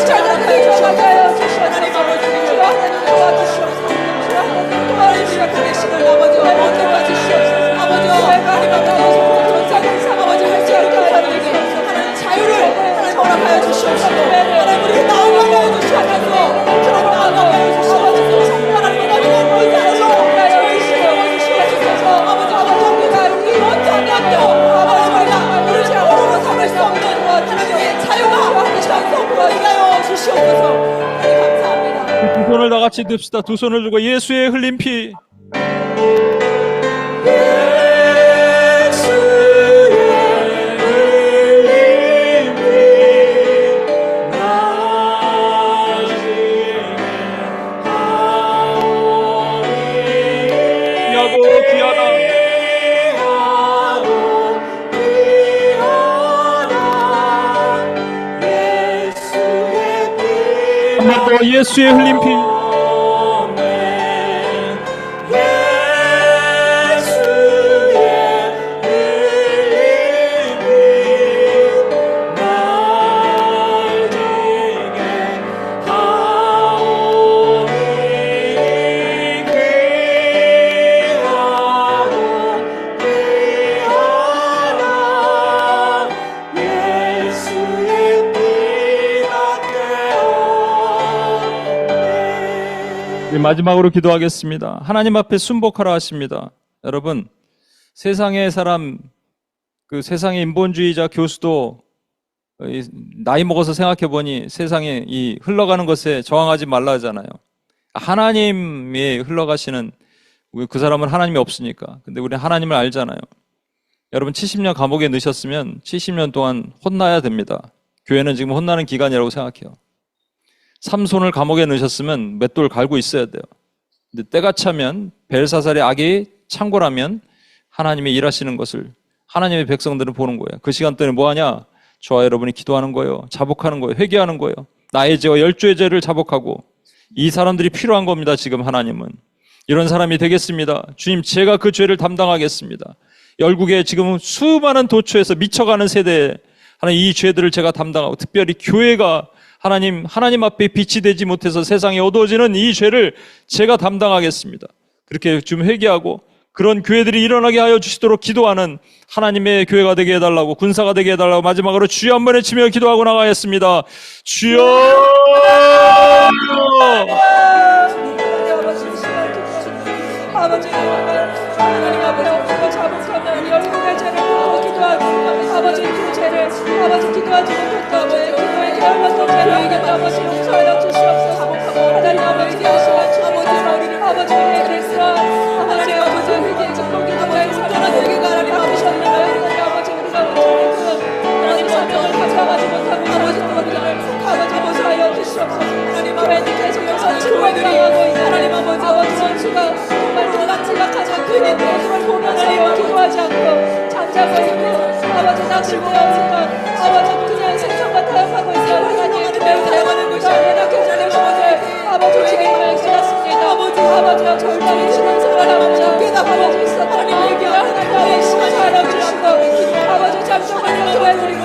주시옵소서 하나님 아버지 하나님 도와주시옵소서 하나님 시작하는 신을 아버지 언제까지 주시옵소서 아버지 하나님 전사경상 아버지 할 수 있는 교사들에게 하나님 자유를 하나님 허락하여 주시옵소서 하나님 우리 나아가게 하여 주시옵소서 그런 나아가게 하여 주시옵소서 하나님 우리가 보이자로 주시옵소서 아버지 우리가 여기 어떤 것도 아버지 우리가 우리 오로로 삼을 수 없는 하나님의 자유가 전성부리가 하여 주시옵소서 하나님 감사합니다. 두 손을 다 같이 듭시다. 두 손을 들고 예수의 흘린 피. 예수의 흘린 피. 마지막으로 기도하겠습니다. 하나님 앞에 순복하라 하십니다. 여러분, 세상의 사람, 그 세상의 인본주의자 교수도 나이 먹어서 생각해 보니 세상에 이 흘러가는 것에 저항하지 말라 하잖아요. 하나님이 흘러가시는, 그 사람은 하나님이 없으니까. 근데 우리는 하나님을 알잖아요. 여러분 70년 감옥에 넣으셨으면 70년 동안 혼나야 됩니다. 교회는 지금 혼나는 기간이라고 생각해요. 삼손을 감옥에 넣으셨으면 맷돌 갈고 있어야 돼요. 근데 때가 차면 벨사살의 악이 창궐하면 하나님이 일하시는 것을 하나님의 백성들은 보는 거예요. 그 시간 동안에 뭐 하냐? 저와 여러분이 기도하는 거예요. 자복하는 거예요. 회개하는 거예요. 나의 죄와 열조의 죄를 자복하고, 이 사람들이 필요한 겁니다. 지금 하나님은 이런 사람이 되겠습니다. 주님, 제가 그 죄를 담당하겠습니다. 열국에 지금 수많은 도처에서 미쳐가는 세대에 하나님, 이 죄들을 제가 담당하고, 특별히 교회가 하나님 앞에 빛이 되지 못해서 세상에 어두워지는 이 죄를 제가 담당하겠습니다. 그렇게 좀 회개하고 그런 교회들이 일어나게 하여 주시도록 기도하는 하나님의 교회가 되게 해달라고, 군사가 되게 해달라고 마지막으로 주여 한 번 외치며 기도하고 나가겠습니다. 주여! 아버지, 하나님 아버지, 우리가 자복하는 열국의 죄를 보고 기도하고, 아버지 그 죄를 아버지 기도하지 못했다. 아버지 기도의 결과도 죄를 아버지 용서하여 주시옵소서. 하나님 아버지 계시는 주님, 아버지 우리의 백성, 하나님 아버지 회개의 축복이 너무나 사랑한 회개가 하나님 바꾸셨나요? 하나님 아버지 우리가 하나님 사명을 감당하지 못하고 아버지 아버지 모사하여 주시옵소서. 하나님 아버지 계속 선수를 당하고 있는 하나님 아버지 선수가 정말 지각하지 않고 그걸 보면서 기도하지 않고 잠자고 있는 아버지 낚시되었으면 아버지 그냥 생선과 타협하고 있어요. 하나님 매우 다양한 것이 연약해지는 부분을 아버지 주님을 깨닫습니다. 아버지와 절대로 신앙생활 하면서 아버지 있었다니 얘기를 하나님의 시간을 알아주시고 아버지 잠깐만요 도와드리고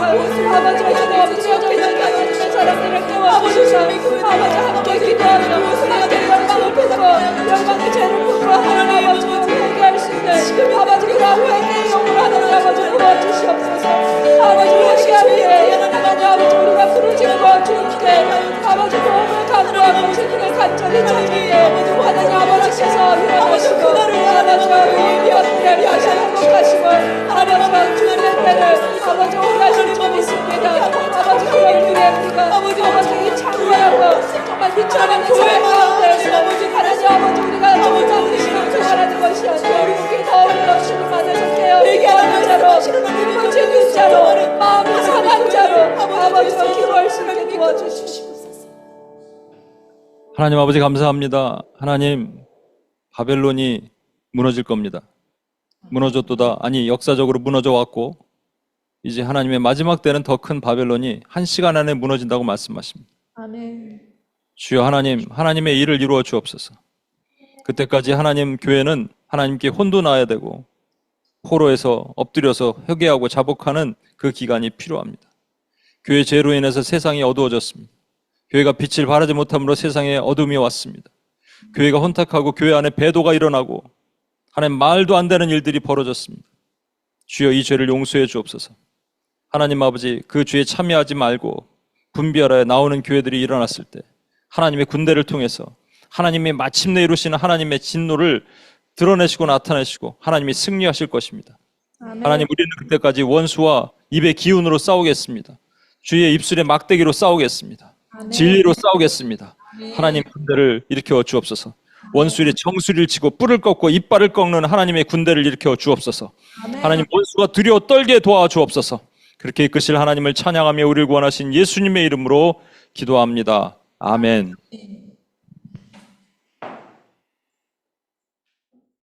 아버지 어제도 엎드려져 있는 하나님의 사람들을 깨워주시고 아버지 함께 기도하며 하나님의 영광을 펴고 영광의 죄를 품고 하나님 아버지 회개할 수 있는 아버지 그런 회개의 영을 하나님 아버지 부어주시옵소서. 아버지 회개하기에 하나님 아버지 우리가 부르짖고 주님께 아버지 도움을 간구하고 주님의 간절히 찾기에 하나님 아버지께서 일어나시고 아버지와 우리의 이웃들을 다시 행복하시고 하나님과 주님의 때를 아버지 오게 하실 줄 믿습니다. 아버지 그런 일에 우리가 아버지 이 창고하고 정말 빛나는 교회 가운데서 하나님 아버지 우리가 정말 신앙생활하는 것이 아니라 우리 더욱더 주님만을 속해요. 얘기하는 자로 무너진 자로 마음이 상한 자로 아버지와 기도할 수 있게 도와주시옵소서. 하나님 아버지 감사합니다. 하나님, 바벨론이 무너질 겁니다. 무너졌도다. 아니, 역사적으로 무너져 왔고 이제 하나님의 마지막 때는 더 큰 바벨론이 1시간 안에 무너진다고 말씀하십니다. 아멘. 주여 하나님, 하나님의 일을 이루어 주옵소서. 그때까지 하나님 교회는 하나님께 혼돈하여야 되고 포로에서 엎드려서 회개하고 자복하는 그 기간이 필요합니다. 교회 죄로 인해서 세상이 어두워졌습니다. 교회가 빛을 발하지 못함으로 세상에 어둠이 왔습니다. 교회가 혼탁하고 교회 안에 배도가 일어나고 하나님 말도 안 되는 일들이 벌어졌습니다. 주여 이 죄를 용서해 주옵소서. 하나님 아버지, 그 죄에 참여하지 말고 분별하여 나오는 교회들이 일어났을 때 하나님의 군대를 통해서 하나님이 마침내 이루시는 하나님의 진노를 드러내시고 나타내시고 하나님이 승리하실 것입니다. 아멘. 하나님, 우리는 그때까지 원수와 입의 기운으로 싸우겠습니다. 주의 입술의 막대기로 싸우겠습니다. 아멘. 진리로 싸우겠습니다. 아멘. 하나님 군대를 일으켜 주옵소서. 원수의 정수리를 치고 뿔을 꺾고 이빨을 꺾는 하나님의 군대를 일으켜 주옵소서. 아멘. 하나님, 원수가 두려워 떨게 도와 주옵소서. 그렇게 이끄실 하나님을 찬양하며 우리를 구원하신 예수님의 이름으로 기도합니다. 아멘.